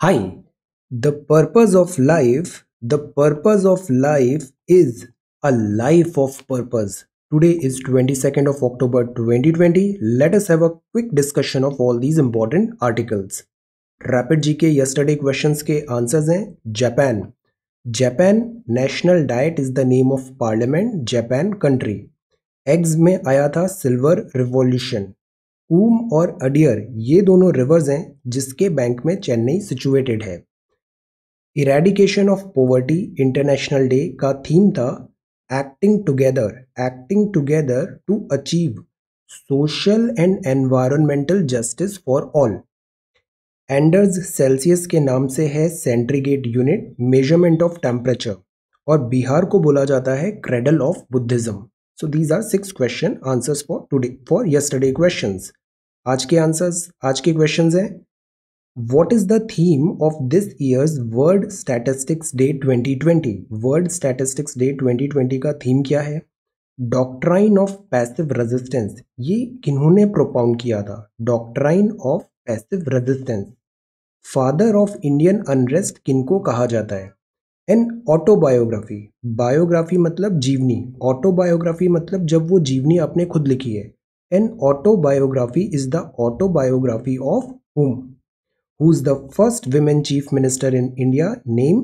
Hi, the purpose of life is a life of purpose. Today is 22nd of October 2020. Let us have a quick discussion of all these important articles. Rapid जी के yesterday questions के answers हैं Japan. Japan national diet is the name of parliament Japan country. Eggs में आया था silver revolution. कूम और adhere ये दोनों reverse हैं जिसके बैंक में चेन्नई सिचुएटेड है। Eradication of poverty international day का थीम था acting together to achieve social and environmental justice for all. Anders Celsius के नाम से है centigrade unit measurement of temperature, और बिहार को बोला जाता है cradle of Buddhism. So these are 6 question answers for today for yesterday questions. आज के क्वेश्चंस हैं What is the theme of this year's World Statistics Day 2020? World Statistics Day 2020 का theme क्या है? Doctrine of Passive Resistance, ये किन्होंने प्रोपाउंड किया था? Doctrine of Passive Resistance. Father of Indian Unrest किनको कहा जाता है? An autobiography. बायोग्राफी मतलब जीवनी, ऑटोबायोग्राफी मतलब जब वो जीवनी आपने खुद लिखी है। An autobiography is the autobiography of whom? Who's the first women chief minister in India? Name.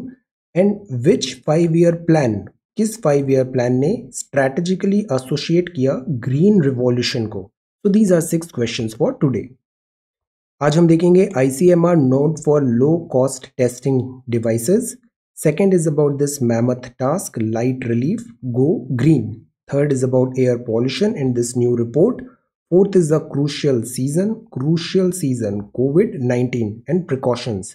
And which 5-year plan, किस 5-year plan ने strategically associate किया green revolution को? So these are 6 questions for today. आज हम देखेंगे ICMR note for low cost testing devices. Second is about this mammoth task, light relief, go green. Third is about air pollution in this new report. Fourth is a crucial season, COVID-19 and precautions.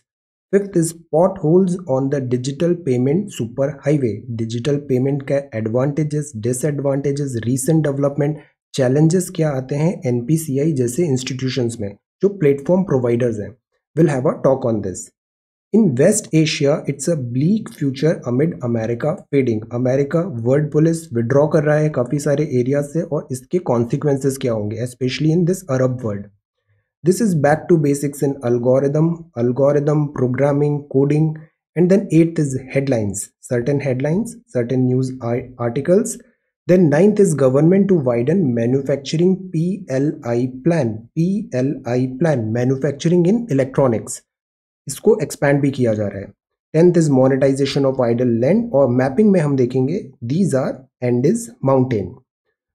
Fifth is potholes on the digital payment super highway. Digital payment का advantages, disadvantages, recent development, challenges क्या आते हैं NPCI जैसे institutions में जो platform providers हैं. We'll have a talk on this. In West Asia, it's a bleak future amid America fading. America world police withdraw कर रहा है काफ़ी सारे एरियाज से, और इसके कॉन्सिक्वेंसेस क्या होंगे specially in this Arab world. This is back to basics in algorithm programming, coding, and then 8th is headlines, certain news articles. Then 9th is government to widen manufacturing PLI plan, manufacturing in electronics. इसको expand भी किया जा रहा है. 10th is monetization of idle land, और mapping में हम देखेंगे these are and is mountain.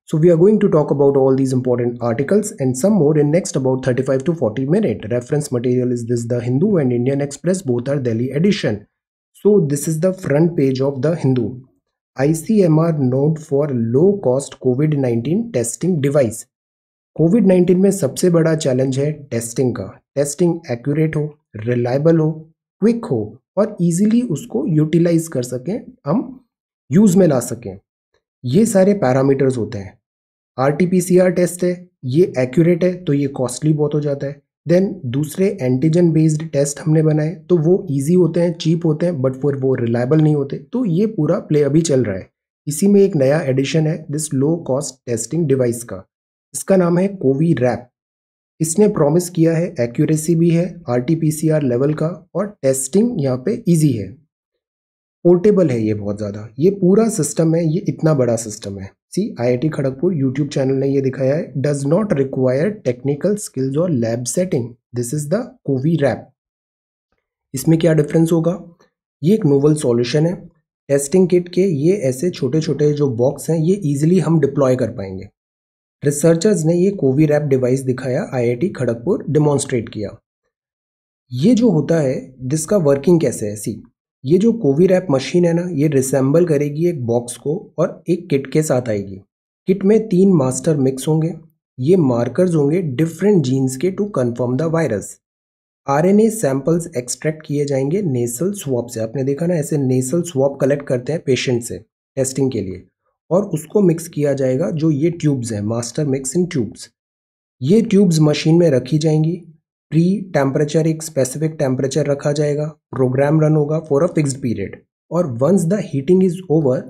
So we are going to talk about all these important articles and some more in next about 35 to 40 minutes. Reference material is this The Hindu and Indian Express, both are Delhi edition. So this is the front page of The Hindu. ICMR note for low cost COVID-19 testing device. COVID-19 में सबसे बड़ा challenge है testing का. Testing accurate हो, reliable हो, quick हो, और easily उसको यूटिलाइज कर सकें, हम यूज में ला सकें. ये सारे पैरामीटर्स होते हैं. RT-PCR टेस्ट है, ये एक्यूरेट है तो ये कॉस्टली बहुत हो जाता है. देन दूसरे एंटीजन बेस्ड टेस्ट हमने बनाए तो वो इजी होते हैं, चीप होते हैं, बट फिर वो रिलायबल नहीं होते. तो ये पूरा प्ले अभी चल रहा है. इसी में एक नया एडिशन है this low cost testing device का. इसका नाम है कोवीरैप. इसने प्रॉमिस किया है एक्यूरेसी भी है RT-PCR लेवल का, और टेस्टिंग यहाँ पे इजी है. पोर्टेबल है ये बहुत ज़्यादा. ये पूरा सिस्टम है, ये इतना बड़ा सिस्टम है. See IIT Kharagpur YouTube channel ने ये दिखाया है. Does not require technical skills और lab setting. This is the Covirap. इसमें क्या डिफरेंस होगा? ये एक नोवल सॉल्यूशन है. टेस्टिंग किट के ये ऐसे छोटे छोटे जो बॉक्स हैं, ये ईजिली हम डिप्लॉय कर पाएंगे. रिसर्चर्स ने ये कोवीरैप डिवाइस दिखाया, IIT खड़गपुर डिमॉन्स्ट्रेट किया. ये जो होता है जिसका वर्किंग कैसे है, सी ये जो कोवीरैप मशीन है ना, ये रिसेंबल करेगी एक बॉक्स को और एक किट के साथ आएगी. किट में 3 मास्टर मिक्स होंगे. ये मार्कर्स होंगे डिफरेंट जीन्स के to confirm the virus. RNA samples extract किए जाएंगे नेसल स्वॉब से. आपने देखा ना, ऐसे नेसल स्वॉब कलेक्ट करते हैं पेशेंट से टेस्टिंग के लिए, और उसको मिक्स किया जाएगा. जो ये ट्यूब्स हैं, मास्टर मिक्स इन ट्यूब्स, ये ट्यूब्स मशीन में रखी जाएंगी. प्री टेम्परेचर, एक स्पेसिफिक टेम्परेचर रखा जाएगा. प्रोग्राम रन होगा फॉर अ फिक्स्ड पीरियड, और once the heating is over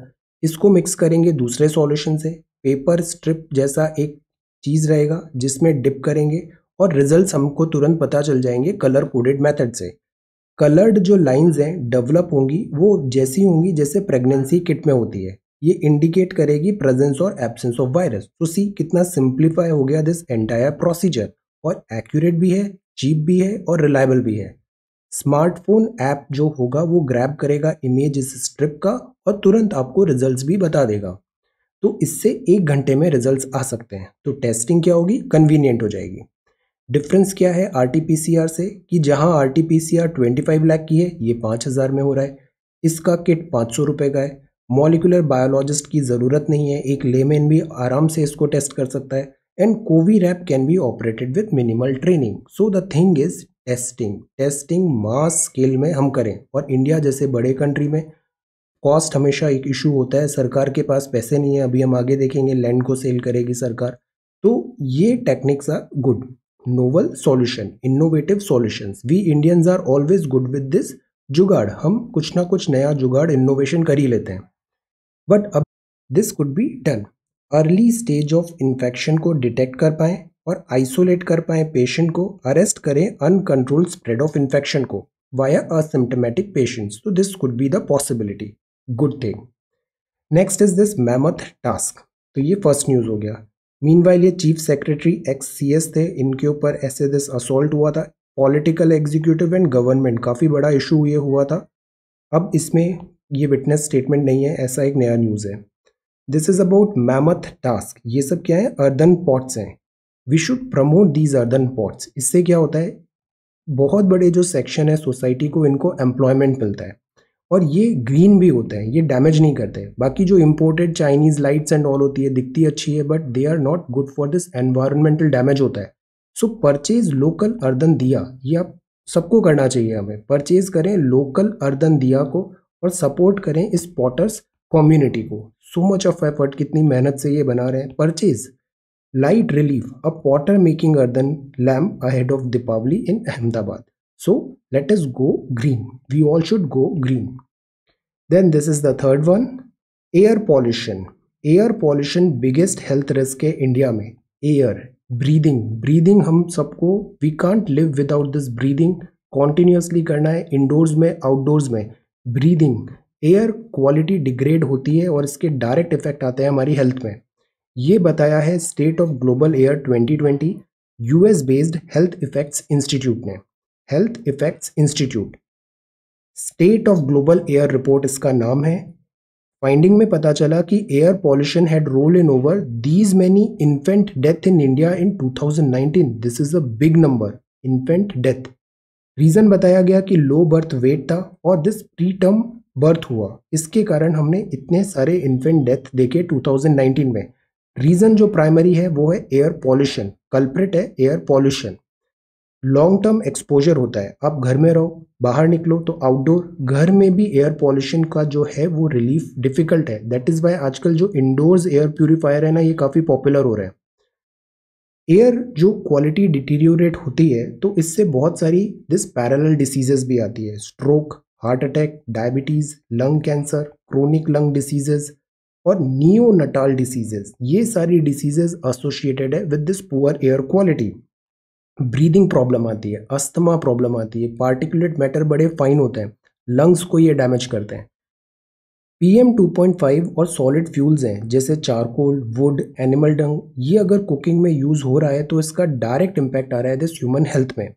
इसको मिक्स करेंगे दूसरे सॉल्यूशन से. पेपर स्ट्रिप जैसा एक चीज़ रहेगा जिसमें डिप करेंगे, और रिजल्ट्स हमको तुरंत पता चल जाएंगे कलर कोडेड मेथड से. कलर्ड जो लाइंस हैं डेवलप होंगी वो जैसी होंगी जैसे प्रेगनेंसी किट में होती है। ये इंडिकेट करेगी प्रेजेंस और एब्सेंस ऑफ वायरस। तो सी कितना सिंप्लीफाई हो गया दिस एंटायर प्रोसीजर, और एक्यूरेट भी है, चीप भी है और रिलायबल भी है। स्मार्टफोन ऐप जो होगा वो ग्रैब करेगा इमेज इस स्ट्रिप का और तुरंत आपको रिजल्ट्स भी बता देगा। तो इससे 1 घंटे में रिजल्ट्स आ सकते हैं। तो टेस्टिंग क्या होगी, कन्वीनियंट हो जाएगी। डिफरेंस क्या है आरटीपीसीआर से, कि जहां आरटीपीसीआर 25 लाख की है ये 5,000 में हो रहा है। इसका किट 500 रुपये का है। मॉलिकुलर बायोलॉजिस्ट की ज़रूरत नहीं है, एक लेमैन भी आराम से इसको टेस्ट कर सकता है। And CoviRap can be operated with minimal training. So the thing is testing mass scale में हम करें, और इंडिया जैसे बड़े कंट्री में कॉस्ट हमेशा एक इशू होता है। सरकार के पास पैसे नहीं है, अभी हम आगे देखेंगे लैंड को सेल करेगी सरकार। तो ये techniques are good, novel solution, innovative solutions. We Indians are always good with this jugaad, हम कुछ ना कुछ नया जुगाड़ इनोवेशन कर ही लेते हैं। बट अब this could be done, early stage of infection को डिटेक्ट कर पाएं और आइसोलेट कर पाएं पेशेंट को, अरेस्ट करें अनकंट्रोल्ड स्प्रेड ऑफ इन्फेक्शन को वाया असिम्टोमेटिक पेशेंट्स। तो this could be the possibility, good thing. Next is this mammoth task. तो ये फर्स्ट न्यूज़ हो गया। मीनवाइल ये चीफ सेक्रेटरी एक्स CS थे, इनके ऊपर ऐसे दिस असॉल्ट हुआ था। पॉलिटिकल एग्जीक्यूटिव एंड गवर्नमेंट, काफ़ी बड़ा इशू ये हुआ था। अब इसमें ये विटनेस स्टेटमेंट नहीं है, ऐसा एक नया न्यूज़ है। This is about mammoth task. ये सब क्या है, अर्दन पॉट्स हैं। We should promote these earthen pots. इससे क्या होता है, बहुत बड़े जो सेक्शन है सोसाइटी को, इनको एम्प्लॉयमेंट मिलता है और ये ग्रीन भी होते हैं, ये डैमेज नहीं करते। बाकी जो imported Chinese lights and all होती है, दिखती अच्छी है but they are not good for this, environmental damage होता है। सो परचेज लोकल अर्दन दिया, ये आप सबको करना चाहिए। हमें परचेज करें लोकल अर्दन दिया को और सपोर्ट करें इस पॉटर्स कम्युनिटी को। सो मच ऑफ एफर्ट, कितनी मेहनत से ये बना रहे हैं। Purchase light relief, a potter making earthen lamp ahead of Deepavali in Ahmedabad. So let us go green. We all should go green. Then this is the third one, air pollution. Air pollution biggest health risk है India में। Air, breathing हम सबको, we can't live without this breathing, continuously करना है, endorse में outdoors में। breathing, air quality degrade होती है और इसके डायरेक्ट इफेक्ट आते हैं हमारी हेल्थ में। ये बताया है state of global air 2020 US based health effects institute ने। Health effects institute, state of global air report इसका नाम है। फाइंडिंग में पता चला कि air pollution had role in over these many infant death in India in 2019। This is a big number, infant death. Reason बताया गया कि लो बर्थ वेट था और दिस प्री टर्म बर्थ हुआ, इसके कारण हमने इतने सारे इन्फेंट डेथ देखे 2019 में। रीजन जो प्राइमरी है वो है एयर पॉल्यूशन, कल्प्रिट है air pollution. Long term exposure होता है, आप घर में रहो, बाहर निकलो तो आउटडोर, घर में भी एयर पॉल्यूशन का जो है वो रिलीफ डिफिकल्ट है। दैट इज वाई आजकल जो इंडोर्स एयर प्यूरिफायर है ना, ये काफी पॉपुलर हो रहे हैं। एयर जो क्वालिटी डिटीरियोरेट होती है तो इससे बहुत सारी दिस पैरेलल डिसीजेस भी आती है, stroke, heart attack, diabetes, lung cancer, chronic lung diseases और नियोनटाल डिसीजेस। ये सारी डिसीजेस एसोसिएटेड है with this poor air quality. Breathing problem आती है, अस्थमा प्रॉब्लम आती है, पार्टिकुलेट मैटर बड़े फाइन होते हैं, लंग्स को ये डैमेज करते हैं। PM 2.5 और सॉलिड फ्यूल्स हैं जैसे चारकोल, वुड, एनिमल डंग, ये अगर कुकिंग में यूज हो रहा है तो इसका डायरेक्ट इम्पैक्ट आ रहा है दिस ह्यूमन हेल्थ में।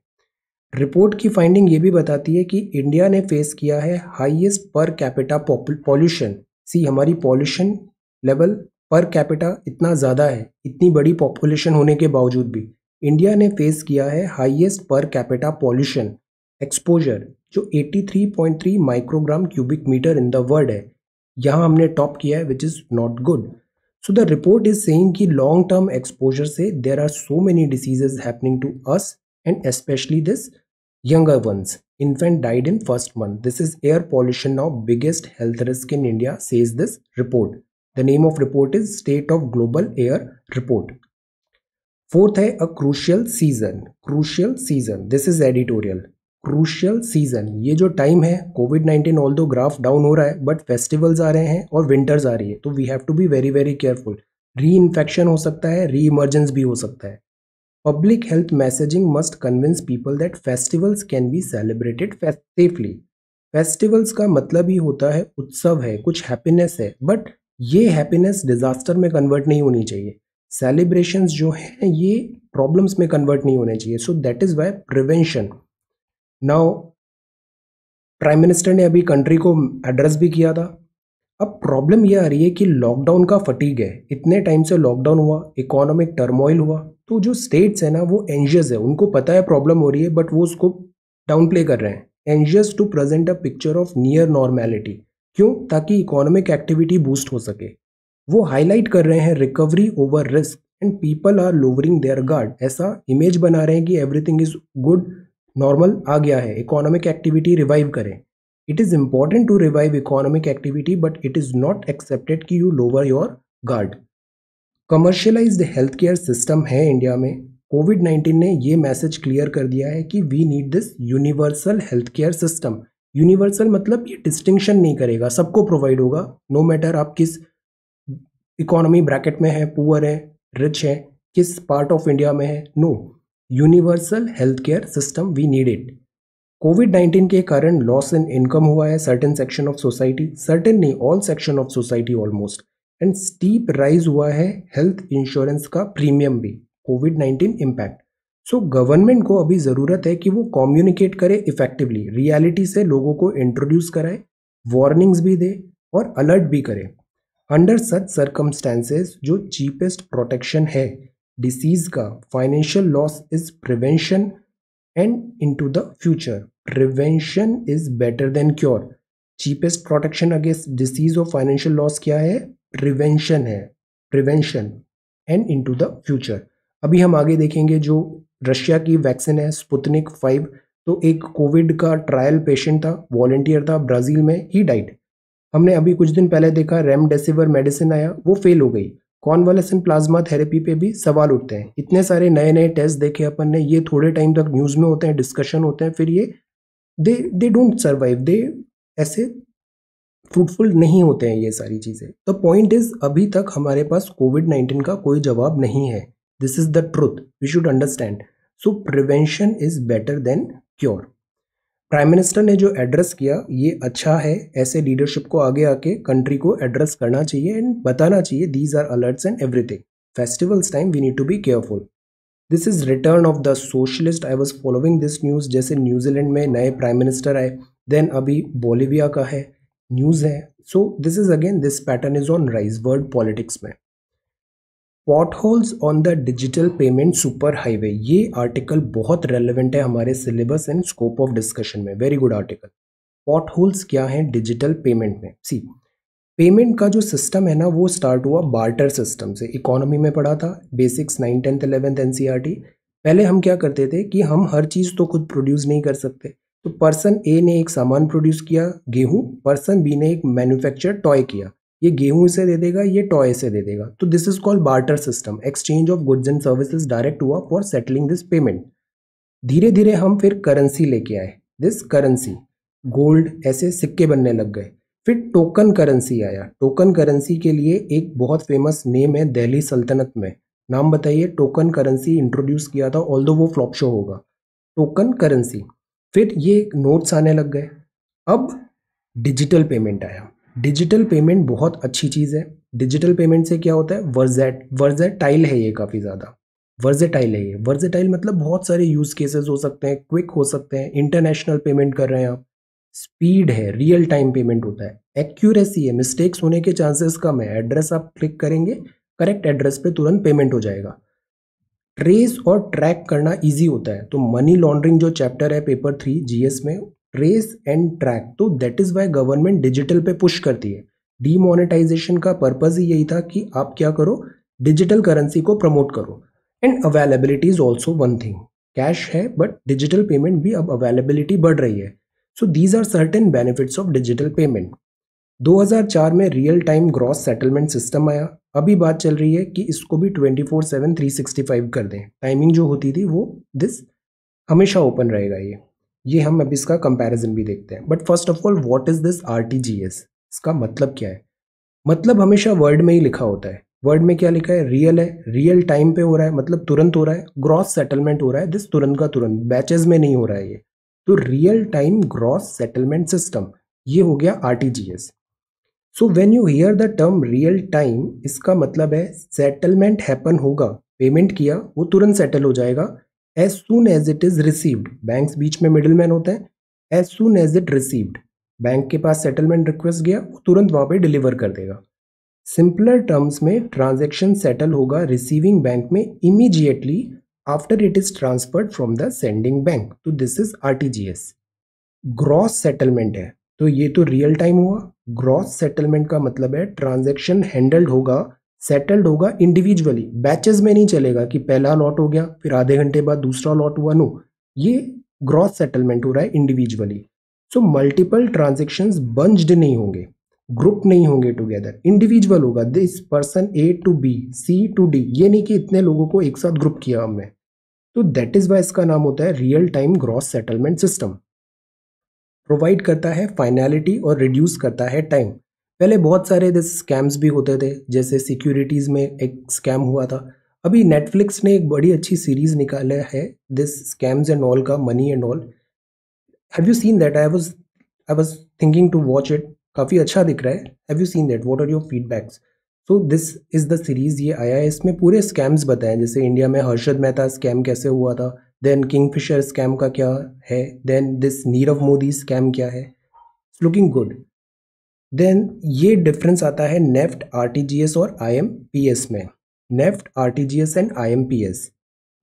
रिपोर्ट की फाइंडिंग ये भी बताती है कि इंडिया ने फेस किया है हाईएस्ट पर कैपिटा पॉल्यूशन। सी हमारी पॉल्यूशन लेवल पर कैपिटा इतना ज़्यादा है, इतनी बड़ी पॉपुलेशन होने के बावजूद भी इंडिया ने फेस किया है highest per capita pollution exposure, जो 83.3 microgram cubic meter in the world है। यहाँ हमने टॉप किया है, which is not good. So the report is saying कि लॉन्ग टर्म एक्सपोजर से there are so many diseases happening to us and specially this younger ones. Infant died in first month. This is air pollution now biggest health risk in India, says this report. The name of report is State of Global Air Report. Fourth है a crucial season. Crucial season. This is editorial. Crucial season. ये जो time है COVID-19 although graph down हो रहा है but festivals आ रहे हैं और विंटर्स आ रही है, तो we have to be very very careful. Reinfection हो सकता है, री इमर्जेंस भी हो सकता है। Public health messaging must convince people that festivals can be celebrated safely. Festivals का मतलब ही होता है उत्सव है, कुछ हैप्पीनेस है, बट ये हैप्पीनेस डिजास्टर में कन्वर्ट नहीं होनी चाहिए। सेलिब्रेशंस जो हैं ये प्रॉब्लम्स में कन्वर्ट नहीं होने चाहिए। So that is why prevention. Now prime minister ने अभी कंट्री को एड्रेस भी किया था। अब प्रॉब्लम ये आ रही है कि लॉकडाउन का फटीग है, इतने टाइम से लॉकडाउन हुआ, इकोनॉमिक टर्मोइल हुआ, तो जो स्टेट्स है ना वो एंशियस है, उनको पता है प्रॉब्लम हो रही है बट वो उसको डाउन प्ले कर रहे हैं। Anxious to present a picture of near normality. क्यों? ताकि इकोनॉमिक एक्टिविटी बूस्ट हो सके। वो हाईलाइट कर रहे हैं recovery over risk and people are lowering their guard. ऐसा इमेज बना रहे हैं कि एवरीथिंग इज गुड, नॉर्मल आ गया है, इकोनॉमिक एक्टिविटी रिवाइव करें। It is important to revive economic activity, but it is not accepted कि you lower your guard. Commercialized healthcare system है इंडिया में। कोविड-19 ने ये मैसेज क्लियर कर दिया है कि we need this universal health care system. Universal मतलब ये डिस्टिंक्शन नहीं करेगा, सबको प्रोवाइड होगा, नो मैटर आप किस इकोनॉमी ब्रैकेट में है, पुअर है, रिच है, किस पार्ट ऑफ इंडिया में है। No, universal health care system we need it. कोविड-19 के कारण लॉस इन इनकम हुआ है certain section of society, certain नहीं all section of society almost, and steep rise हुआ है हेल्थ इंश्योरेंस का प्रीमियम भी। कोविड-19 इम्पैक्ट। सो गवर्नमेंट को अभी ज़रूरत है कि वो कम्युनिकेट करे इफेक्टिवली, रियलिटी से लोगों को इंट्रोड्यूस कराए, वार्निंग्स भी दे और अलर्ट भी करे। अंडर सच सर्कमस्टेंसेस जो चीपेस्ट प्रोटेक्शन है डिसीज का, financial loss is prevention and into the future. Prevention is better than cure. Cheapest protection against disease or financial loss क्या है? Prevention है, prevention and into the future. अभी हम आगे देखेंगे जो रशिया की वैक्सीन है स्पुतनिक 5, तो एक कोविड का ट्रायल पेशेंट था, वॉलंटियर था ब्राजील में, ही डाइड। हमने अभी कुछ दिन पहले देखा रेमडेसिविर मेडिसिन आया, वो फेल हो गई। कॉन्वालेसेंट प्लाज्मा थेरेपी पे भी सवाल उठते हैं। इतने सारे नए नए टेस्ट देखे अपन ने, ये थोड़े टाइम तक न्यूज़ में होते हैं, डिस्कशन होते हैं, फिर ये दे डोंट सर्वाइव, दे ऐसे फ्रूटफुल नहीं होते हैं ये सारी चीज़ें। द पॉइंट इज अभी तक हमारे पास कोविड-19 का कोई जवाब नहीं है। This is the truth, we should understand. So prevention is better than cure. Prime minister ने जो एड्रेस किया ये अच्छा है, ऐसे लीडरशिप को आगे आके कंट्री को एड्रेस करना चाहिए एंड बताना चाहिए these are alerts and everything. Festivals time we need to be careful. This is return of the socialist. I was following this news, जैसे न्यूजीलैंड में नए प्राइम मिनिस्टर आए, देन अभी बोलिविया का है न्यूज़ है। So this is again this pattern is on rise world politics में। Potholes on the digital payment super highway, ये आर्टिकल बहुत रेलेवेंट है हमारे syllabus and scope of discussion में। Very good article. पॉटहोल्स क्या हैं डिजिटल पेमेंट में? सी, payment का जो सिस्टम है ना वो स्टार्ट हुआ बार्टर सिस्टम से। इकोनॉमी में पढ़ा था basics 9th 10th 11th NCERT. पहले हम क्या करते थे कि हम हर चीज़ तो खुद प्रोड्यूस नहीं कर सकते, तो पर्सन ए ने एक सामान प्रोड्यूस किया गेहूँ, पर्सन बी ने एक मैन्युफैक्चर टॉय किया, ये गेहूं से दे देगा, ये टॉय से दे देगा। तो this is called barter system. Exchange of goods and services direct हुआ फॉर सेटलिंग दिस पेमेंट। धीरे धीरे हम फिर करेंसी लेके आए, दिस करेंसी, गोल्ड, ऐसे सिक्के बनने लग गए। फिर टोकन करेंसी आया। टोकन करेंसी के लिए एक बहुत फेमस नेम है दिल्ली सल्तनत में। नाम बताइए, टोकन करेंसी इंट्रोड्यूस किया था, ऑल्दो वो फ्लॉप शो होगा। Token currency. फिर ये नोट्स आने लग गए। अब डिजिटल पेमेंट आया। डिजिटल पेमेंट बहुत अच्छी चीज़ है। डिजिटल पेमेंट से क्या होता है? वर्सेटाइल है ये, काफ़ी ज़्यादा वर्सेटाइल है ये। वर्सेटाइल मतलब बहुत सारे यूज़ केसेस हो सकते हैं, क्विक हो सकते हैं, इंटरनेशनल पेमेंट कर रहे हैं आप, स्पीड है, रियल टाइम पेमेंट होता है, एक्यूरेसी है, मिस्टेक्स होने के चांसेस कम है। एड्रेस आप क्लिक करेंगे, करेक्ट एड्रेस पे तुरंत पेमेंट हो जाएगा। ट्रेस और ट्रैक करना ईजी होता है। तो मनी लॉन्ड्रिंग जो चैप्टर है पेपर 3 जीएस में, ट्रेस एंड ट्रैक, तो that is why government digital पे पुश करती है। डीमोनेटाइजेशन का पर्पज ही यही था कि आप क्या करो, डिजिटल करेंसी को प्रमोट करो। And availability is also one thing. Cash है बट डिजिटल पेमेंट भी अब अवेलेबिलिटी बढ़ रही है। So these are certain benefits of digital payment. 2004 में real time gross settlement system आया। अभी बात चल रही है कि इसको भी 24/7 365 कर दें। टाइमिंग जो होती थी वो दिस हमेशा ओपन रहेगा। ये हम अब इसका कंपैरिजन भी देखते हैं। But first of all, what is this RTGS? इसका मतलब क्या है? मतलब हमेशा वर्ड में ही लिखा होता है। वर्ड में क्या लिखा है, रियल है, रियल टाइम पे हो रहा है मतलब तुरंत हो रहा है, ग्रॉस सेटलमेंट हो रहा है, दिस तुरंत का तुरंत, बैचेस में नहीं हो रहा है ये, तो real time gross settlement system, ये हो गया RTGS. So when you here the term real time, इसका मतलब है सेटलमेंट हैपन होगा, पेमेंट किया वो तुरंत सेटल हो जाएगा, as soon as it is received, banks बीच में मिडिलमैन होते हैं, as soon as it received, bank के पास सेटलमेंट रिक्वेस्ट गया वो तुरंत वहां पे डिलीवर कर देगा। सिंपलर टर्म्स में ट्रांजैक्शन सेटल होगा रिसीविंग बैंक में immediately after it is transferred from the sending bank, तो this is RTGS. Gross settlement है तो ये तो रियल टाइम हुआ, ग्रॉस सेटलमेंट का मतलब है ट्रांजैक्शन हैंडल्ड होगा, सेटल्ड होगा इंडिविजुअली, बैचेस में नहीं चलेगा कि पहला लॉट हो गया फिर आधे घंटे बाद दूसरा लॉट हुआ, नो, ये ग्रॉस सेटलमेंट हो रहा है individually. So multiple transactions bunched नहीं होंगे, ग्रुप नहीं होंगे टुगेदर, इंडिविजुअल होगा, this person A to B, C to D, ये नहीं कि इतने लोगों को एक साथ ग्रुप किया हमने, तो दैट इज वाई इसका नाम होता है real time gross settlement system. Provide करता है फाइनलिटी और रिड्यूस करता है टाइम। पहले बहुत सारे दिस स्कैम्स भी होते थे, जैसे सिक्योरिटीज में एक स्कैम हुआ था, अभी नेटफ्लिक्स ने एक बड़ी अच्छी सीरीज निकाला है दिस स्कैम्स एंड ऑल का, money and all, have you seen that? I was thinking to watch it, काफ़ी अच्छा दिख रहा है, have you seen that? What are your feedbacks? So this is the series, ये आया है, इसमें पूरे स्कैम्स बताए, जैसे इंडिया में हर्षद मेहता स्कैम कैसे हुआ था, देन किंगफिशर स्कैम का क्या है, then this Nirav Modi scam क्या है, लुकिंग गुड। देन ये डिफरेंस आता है नेफ्ट, आरटीजीएस और आईएमपीएस में। NEFT, RTGS and IMPS,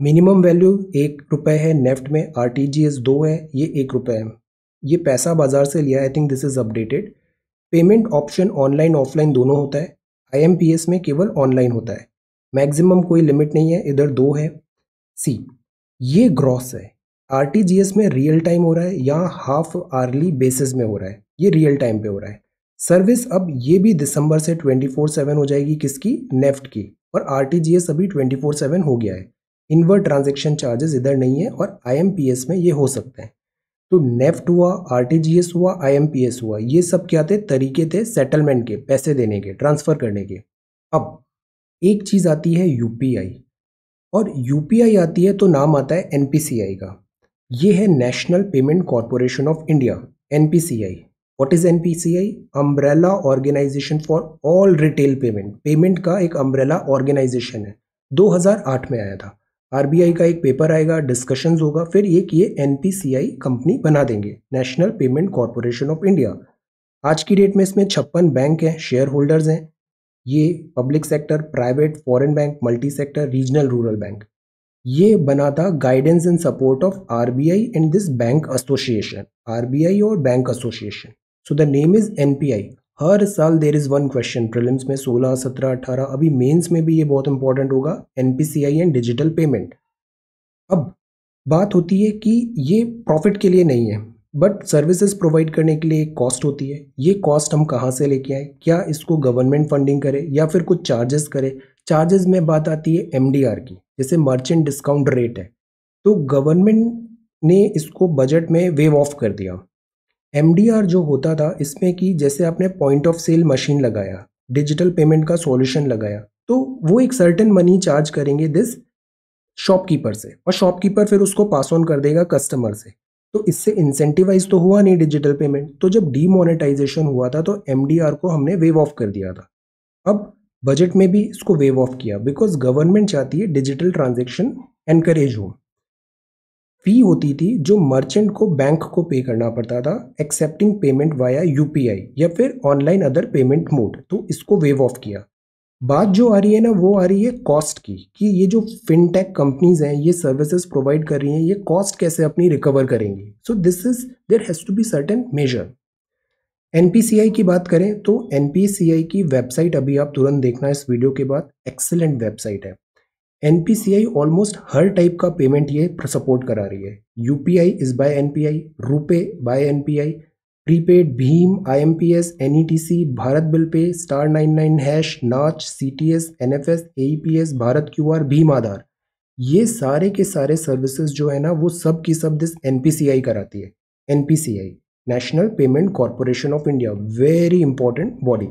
minimum value 1 रुपये है नेफ्ट में, आरटीजीएस 2 है, ये 1 रुपये है, ये पैसा बाजार से लिया, I think this is updated. Payment option online offline दोनों होता है, आईएमपीएस में केवल ऑनलाइन होता है, मैक्सिमम कोई लिमिट नहीं है, इधर 2 है। सी, ये ग्रॉस है, आरटीजीएस में रियल टाइम हो रहा है, यहाँ हाफ आर्ली बेसिस में हो रहा है, ये रियल टाइम पे हो रहा है। सर्विस अब ये भी दिसंबर से 24/7 हो जाएगी, किसकी? नेफ्ट की, और आरटीजीएस अभी 24/7 हो गया है, इनवर्ट ट्रांजेक्शन चार्जेस इधर नहीं है, और आईएमपीएस में ये हो सकते हैं। तो नेफ्ट हुआ, आरटीजीएस हुआ, आईएमपीएस हुआ, ये सब क्या थे? तरीके थे सेटलमेंट के, पैसे देने के, ट्रांसफर करने के। अब एक चीज आती है यूपीआई, और यूपीआई आती है तो नाम आता है एनपीसीआई का, ये है national payment corporation of India, NPCI. What is NPCI? Umbrella organisation for all retail payment, payment का एक अम्ब्रेला ऑर्गेनाइजेशन है, 2008 में आया था। आरबीआई का एक पेपर आएगा, डिस्कशंस होगा, फिर एक ये एनपीसीआई कंपनी बना देंगे, national payment corporation of India. आज की डेट में इसमें 56 बैंक हैं, शेयर होल्डर्स हैं, ये public sector, private, foreign bank, multi sector, regional, rural bank. ये बना था guidance and support of RBI and this bank association, RBI और bank association, so the name is NPI. हर साल there is one question, prelims में 16, 17, 18, अभी mains में भी ये बहुत इंपॉर्टेंट होगा, एनपीसीआई एंड डिजिटल पेमेंट। अब बात होती है कि ये प्रॉफिट के लिए नहीं है, बट सर्विसेज प्रोवाइड करने के लिए एक कॉस्ट होती है, ये कॉस्ट हम कहाँ से लेके आए? क्या इसको गवर्नमेंट फंडिंग करे या फिर कुछ चार्जेस करे? चार्जेस में बात आती है एमडीआर की, जैसे मर्चेंट डिस्काउंट रेट है, तो गवर्नमेंट ने इसको बजट में वेव ऑफ कर दिया। एमडीआर जो होता था इसमें कि जैसे आपने पॉइंट ऑफ सेल मशीन लगाया, डिजिटल पेमेंट का सॉल्यूशन लगाया, तो वो एक सर्टेन मनी चार्ज करेंगे दिस शॉपकीपर से, और शॉपकीपर फिर उसको पास ऑन कर देगा कस्टमर से, तो इससे इंसेंटिवाइज तो हुआ नहीं डिजिटल पेमेंट। तो जब डीमोनेटाइजेशन हुआ था तो एमडीआर को हमने वेव ऑफ कर दिया था, अब बजट में भी इसको वेव ऑफ किया, बिकॉज गवर्नमेंट चाहती है डिजिटल ट्रांजेक्शन एनकरेज हो। फी होती थी जो मर्चेंट को बैंक को पे करना पड़ता था, एक्सेप्टिंग पेमेंट वाया यूपीआई या फिर ऑनलाइन अदर पेमेंट मोड, तो इसको वेव ऑफ किया। बात जो आ रही है ना, वो आ रही है कॉस्ट की, कि ये जो फिनटेक कंपनीज हैं ये सर्विसेज प्रोवाइड कर रही हैं, ये कॉस्ट कैसे अपनी रिकवर करेंगी। So this is, there has to be certain measure. NPCI की बात करें तो एनपीसीआई की वेबसाइट अभी आप तुरंत देखना इस वीडियो के बाद, एक्सेलेंट वेबसाइट है। एनपीसीआई ऑलमोस्ट हर टाइप का पेमेंट ये सपोर्ट करा रही है, UPI is by NPI, RuPay by NPI, prepaid, भीम, IMPS, NETC, Bharat bill pay, star 99 hash, NACH, CTS, NFS, AEPS, Bharat QR, भीम आधार, ये सारे के सारे सर्विसेज जो है ना वो सब की सब दिस एनपीसीआई कराती है। NPCI, national payment corporation of India, very important body.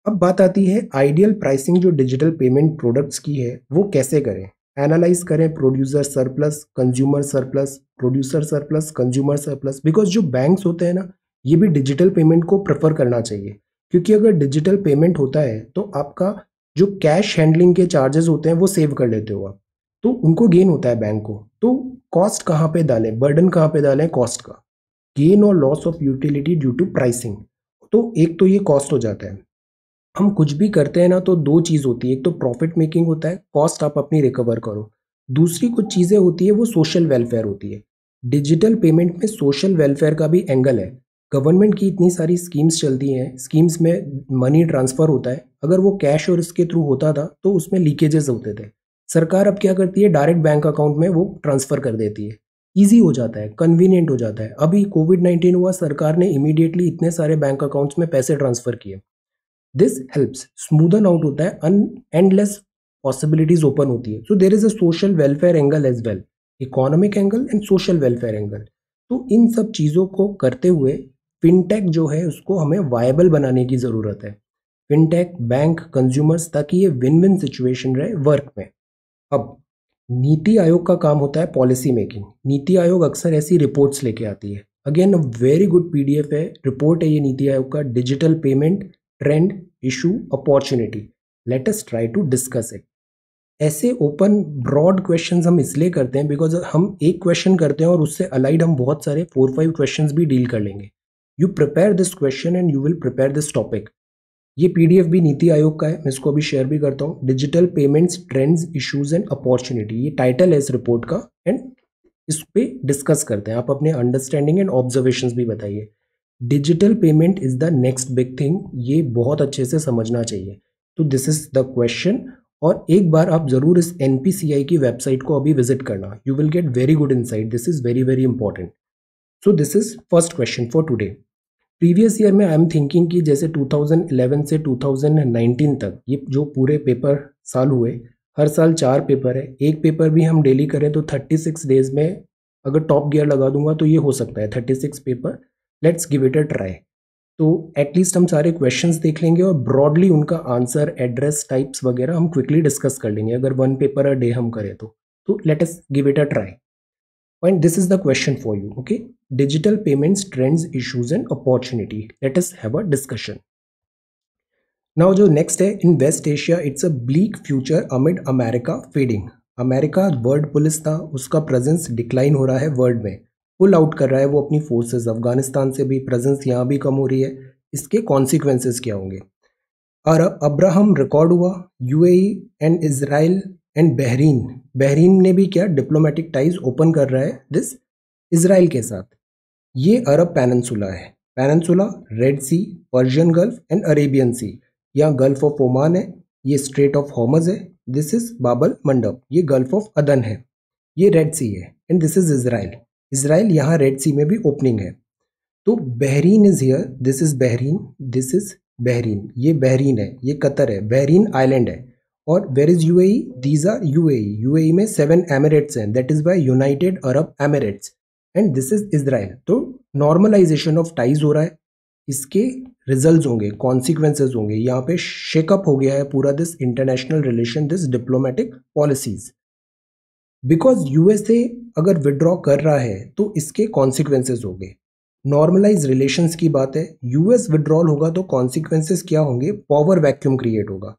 अब बात आती है आइडियल प्राइसिंग जो डिजिटल पेमेंट प्रोडक्ट्स की है वो कैसे करें। एनालाइज करें producer surplus, consumer surplus, producer surplus, consumer surplus. Because जो बैंक्स होते हैं ना, ये भी डिजिटल पेमेंट को प्रेफर करना चाहिए, क्योंकि अगर डिजिटल पेमेंट होता है तो आपका जो कैश हैंडलिंग के चार्जेस होते हैं वो सेव कर लेते हो आप, तो उनको गेन होता है बैंक को। तो कॉस्ट कहाँ पे डालें, बर्डन कहाँ पे डालें कॉस्ट का, गेन और loss of utility due to pricing. तो एक तो ये कॉस्ट हो जाता है। हम कुछ भी करते हैं ना तो दो चीज़ होती है, एक तो प्रॉफिट मेकिंग होता है, कॉस्ट आप अपनी रिकवर करो। दूसरी कुछ चीज़ें होती है वो सोशल वेलफेयर होती है। डिजिटल पेमेंट में सोशल वेलफेयर का भी एंगल है। गवर्नमेंट की इतनी सारी स्कीम्स चलती हैं, स्कीम्स में मनी ट्रांसफ़र होता है, अगर वो कैश और इसके थ्रू होता था तो उसमें लीकेजेस होते थे। सरकार अब क्या करती है, डायरेक्ट बैंक अकाउंट में वो ट्रांसफ़र कर देती है। ईजी हो जाता है, कन्वीनियंट हो जाता है। अभी कोविड-19 हुआ, सरकार ने इमीडिएटली इतने सारे बैंक अकाउंट्स में पैसे ट्रांसफ़र किए। दिस हेल्प्स स्मूदन आउट होता है, एंडलेस पॉसिबिलिटीज ओपन होती है। So there is a social welfare angle as well, economic angle and social welfare angle. तो इन सब चीज़ों को करते हुए फिनटेक जो है उसको हमें वायबल बनाने की ज़रूरत है। फिनटेक, बैंक, कंज्यूमर्स, ताकि ये विन विन सिचुएशन रहे वर्क में। अब नीति आयोग का काम होता है पॉलिसी मेकिंग। नीति आयोग अक्सर ऐसी रिपोर्ट्स लेके आती है। अगेन वेरी गुड पीडीएफ है, रिपोर्ट है ये नीति आयोग का, digital payment trend issue opportunity. Let us try to discuss it. ऐसे ओपन ब्रॉड क्वेश्चंस हम इसलिए करते हैं बिकॉज हम एक क्वेश्चन करते हैं और उससे अलाइड हम बहुत सारे 4-5 क्वेश्चंस भी डील कर लेंगे। You prepare this question and you will prepare this topic. ये पीडीएफ भी नीति आयोग का है, मैं इसको अभी शेयर भी करता हूँ। Digital payments trends issues and opportunity, ये टाइटल है इस रिपोर्ट का, एंड इस पे डिस्कस करते हैं। आप अपने अंडरस्टैंडिंग एंड ऑब्जर्वेशंस भी बताइए। Digital payment is the next big thing, ये बहुत अच्छे से समझना चाहिए। तो दिस इज द क्वेश्चन। और एक बार आप जरूर इस एनपीसीआई की वेबसाइट को अभी विजिट करना, you will get very good insight. This is very very important. So this is first question for today. Previous year में आई एम थिंकिंग कि जैसे 2011 से 2019 तक ये जो पूरे पेपर साल हुए, हर साल 4 पेपर है, एक पेपर भी हम डेली करें तो 36 डेज में अगर टॉप गियर लगा दूंगा तो ये हो सकता है 36 paper. Let's give it a try. तो एटलीस्ट हम सारे क्वेश्चंस देख लेंगे और ब्रॉडली उनका आंसर, एड्रेस, टाइप्स वगैरह हम क्विकली डिस्कस कर लेंगे अगर 1 पेपर अ डे हम करें तो let us give it a try. And this is the question for you, okay? Digital payments, trends, issues, and opportunity. Let us have a discussion. Now, जो next है, in West Asia, it's a bleak future amid America fading. America world police था, उसका presence decline हो रहा है world में, pull out कर रहा है वो अपनी फोर्सेस। अफगानिस्तान से भी प्रेजेंस यहाँ भी कम हो रही है। इसके कॉन्सिक्वेंसेस क्या होंगे? और अब्राहम रिकॉर्ड हुआ, UAE and Israel and Bahrain. Bahrain ने भी क्या डिप्लोमेटिक टाइज ओपन कर रहा है दिस इजराइल के साथ। ये अरब पेनिनसुला है, peninsula, red sea, Persian gulf and Arabian sea. यहाँ गल्फ ऑफ ओमान है, ये स्ट्रेट ऑफ हॉर्मज है, दिस इज बाबल मंडप, ये गल्फ ऑफ अदन है, ये रेड सी है, and this is Israel. Israel यहाँ रेड सी में भी ओपनिंग है। तो Bahrain is here, this is Bahrain, this is Bahrain, ये बहरीन है, ये कतर है, बहरीन आइलैंड है। और where is UAE? These are UAE. UAE में 7 एमिरेट्स हैं, that is by United Arab Emirates, and this is Israel. तो normalisation of ties हो रहा है, इसके रिजल्ट्स होंगे, कॉन्सिक्वेंसेज होंगे। यहाँ पे शेकअप हो गया है पूरा this international relation, this diplomatic policies. Because USA अगर विड्रॉ कर रहा है तो इसके कॉन्सिक्वेंसेज होंगे। नॉर्मलाइज रिलेशंस की बात है, यूएस विड्रॉल होगा तो कॉन्सिक्वेंसेज क्या होंगे? पावर वैक्यूम क्रिएट होगा।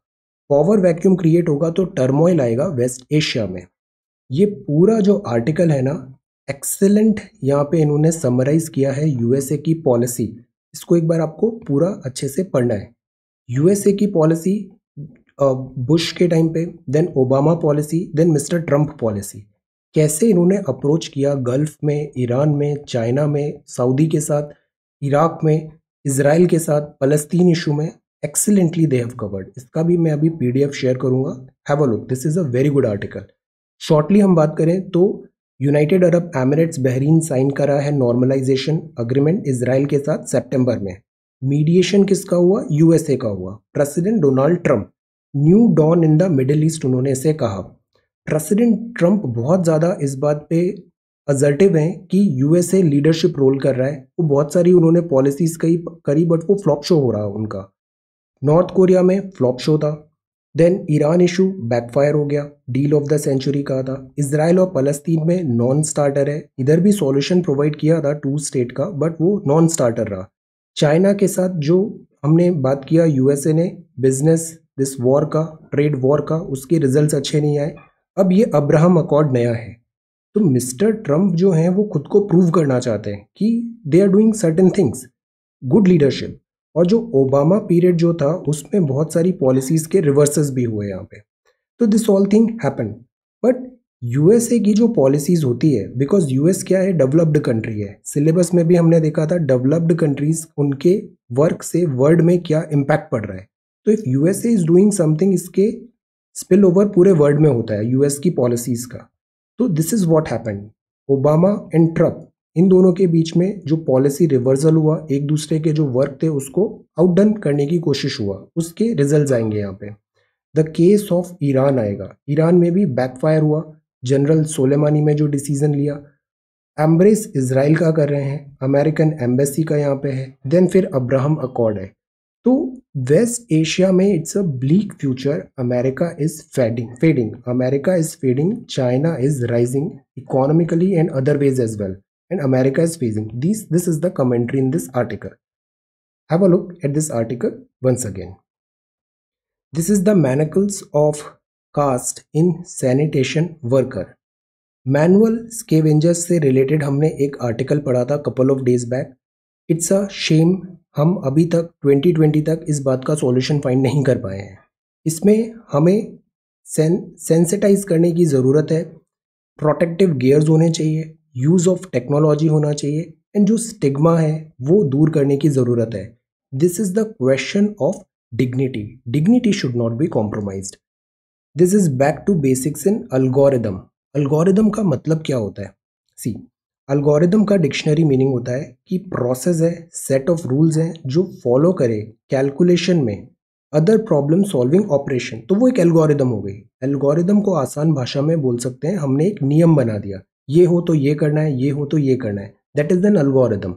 पावर वैक्यूम क्रिएट होगा तो टर्मोइल आएगा वेस्ट एशिया में। ये पूरा जो आर्टिकल है ना, एक्सेलेंट यहाँ पे इन्होंने समराइज किया है यूएसए की पॉलिसी। इसको एक बार आपको पूरा अच्छे से पढ़ना है। यूएसए की पॉलिसी बुश के टाइम पे, then Obama policy, then mister Trump policy. कैसे इन्होंने अप्रोच किया गल्फ में, ईरान में, चाइना में, सऊदी के साथ, इराक में, इसराइल के साथ, फलस्तीन इशू में, एक्सीलेंटली दे हैव कवर्ड। इसका भी मैं अभी पीडीएफ शेयर करूंगा, have a look, this is a very good article. Shortly हम बात करें तो United Arab Emirates Bahrain sign करा है नॉर्मलाइजेशन अग्रीमेंट इसराइल के साथ सितंबर में। मीडिएशन किसका हुआ? यूएसए का हुआ। President Donald Trump, new dawn in the Middle East उन्होंने इसे कहा। प्रेसिडेंट ट्रंप बहुत ज़्यादा इस बात पे असर्टिव हैं कि यूएसए लीडरशिप रोल कर रहा है। वो बहुत सारी उन्होंने पॉलिसीज करी बट वो फ्लॉप शो हो रहा है उनका। नॉर्थ कोरिया में फ्लॉप शो था। देन ईरान इशू बैकफायर हो गया, डील ऑफ द सेंचुरी कहा था। इसराइल और फलस्तीन में नॉन स्टार्टर है, इधर भी सॉल्यूशन प्रोवाइड किया था टू स्टेट का, बट वो नॉन स्टार्टर रहा। चाइना के साथ जो हमने बात किया, यूएसए ने बिजनेस दिस वॉर का, ट्रेड वॉर का, उसके रिजल्ट्स अच्छे नहीं आए। अब ये अब्राहम अकॉर्ड नया है, तो मिस्टर ट्रम्प जो हैं वो खुद को प्रूव करना चाहते हैं कि they are doing certain things, good leadership. और जो ओबामा पीरियड जो था उसमें बहुत सारी पॉलिसीज के रिवर्सेस भी हुए यहाँ पे। तो this all thing happen. But USA की जो पॉलिसीज होती है, बिकॉज यूएस क्या है, डेवलप्ड कंट्री है, सिलेबस में भी हमने देखा था डेवलप्ड कंट्रीज उनके वर्क से वर्ल्ड में क्या इम्पैक्ट पड़ रहा है। तो if USA is doing something, इसके स्पिल ओवर पूरे वर्ल्ड में होता है यूएस की पॉलिसीज का। तो this is what happened. Obama and Trump, इन दोनों के बीच में जो पॉलिसी रिवर्सल हुआ, एक दूसरे के जो वर्क थे उसको आउटडन करने की कोशिश हुआ, उसके रिजल्ट्स आएंगे यहाँ पे। द केस ऑफ ईरान आएगा, ईरान में भी बैकफायर हुआ, जनरल सोलेमानी में जो डिसीजन लिया। एम्ब्रेस इसराइल का कर रहे हैं, अमेरिकन एम्बेसी का यहाँ पे है। देन फिर अब्राहम अकॉर्ड है। तो वेस्ट एशिया में it's a bleak future, America is fading, America is fading, China is rising economically and other ways as well, and America is facing. This is the commentary in this article. Have a look at this article once again. This is the manacles of caste in sanitation worker. Manual scavengers से related हमने एक article पढ़ा था couple of days back. It's a shame, हम अभी तक 2020 तक इस बात का सॉल्यूशन फाइंड नहीं कर पाए हैं। इसमें हमें सेंसिटाइज करने की ज़रूरत है, प्रोटेक्टिव गियर्स होने चाहिए, यूज़ ऑफ टेक्नोलॉजी होना चाहिए, एंड जो स्टिग्मा है वो दूर करने की ज़रूरत है। This is the question of dignity, dignity should not be compromised. This is back to basics in algorithm. Algorithm का मतलब क्या होता है? सी, अल्गोरिदम का डिक्शनरी मीनिंग होता है कि प्रोसेस है, सेट ऑफ रूल्स हैं जो फॉलो करे कैलकुलेशन में अदर प्रॉब्लम सॉल्विंग ऑपरेशन, तो वो एक एल्गोरिदम हो गई। एल्गोरिदम को आसान भाषा में बोल सकते हैं, हमने एक नियम बना दिया, ये हो तो ये करना है, ये हो तो ये करना है, that is an algorithm.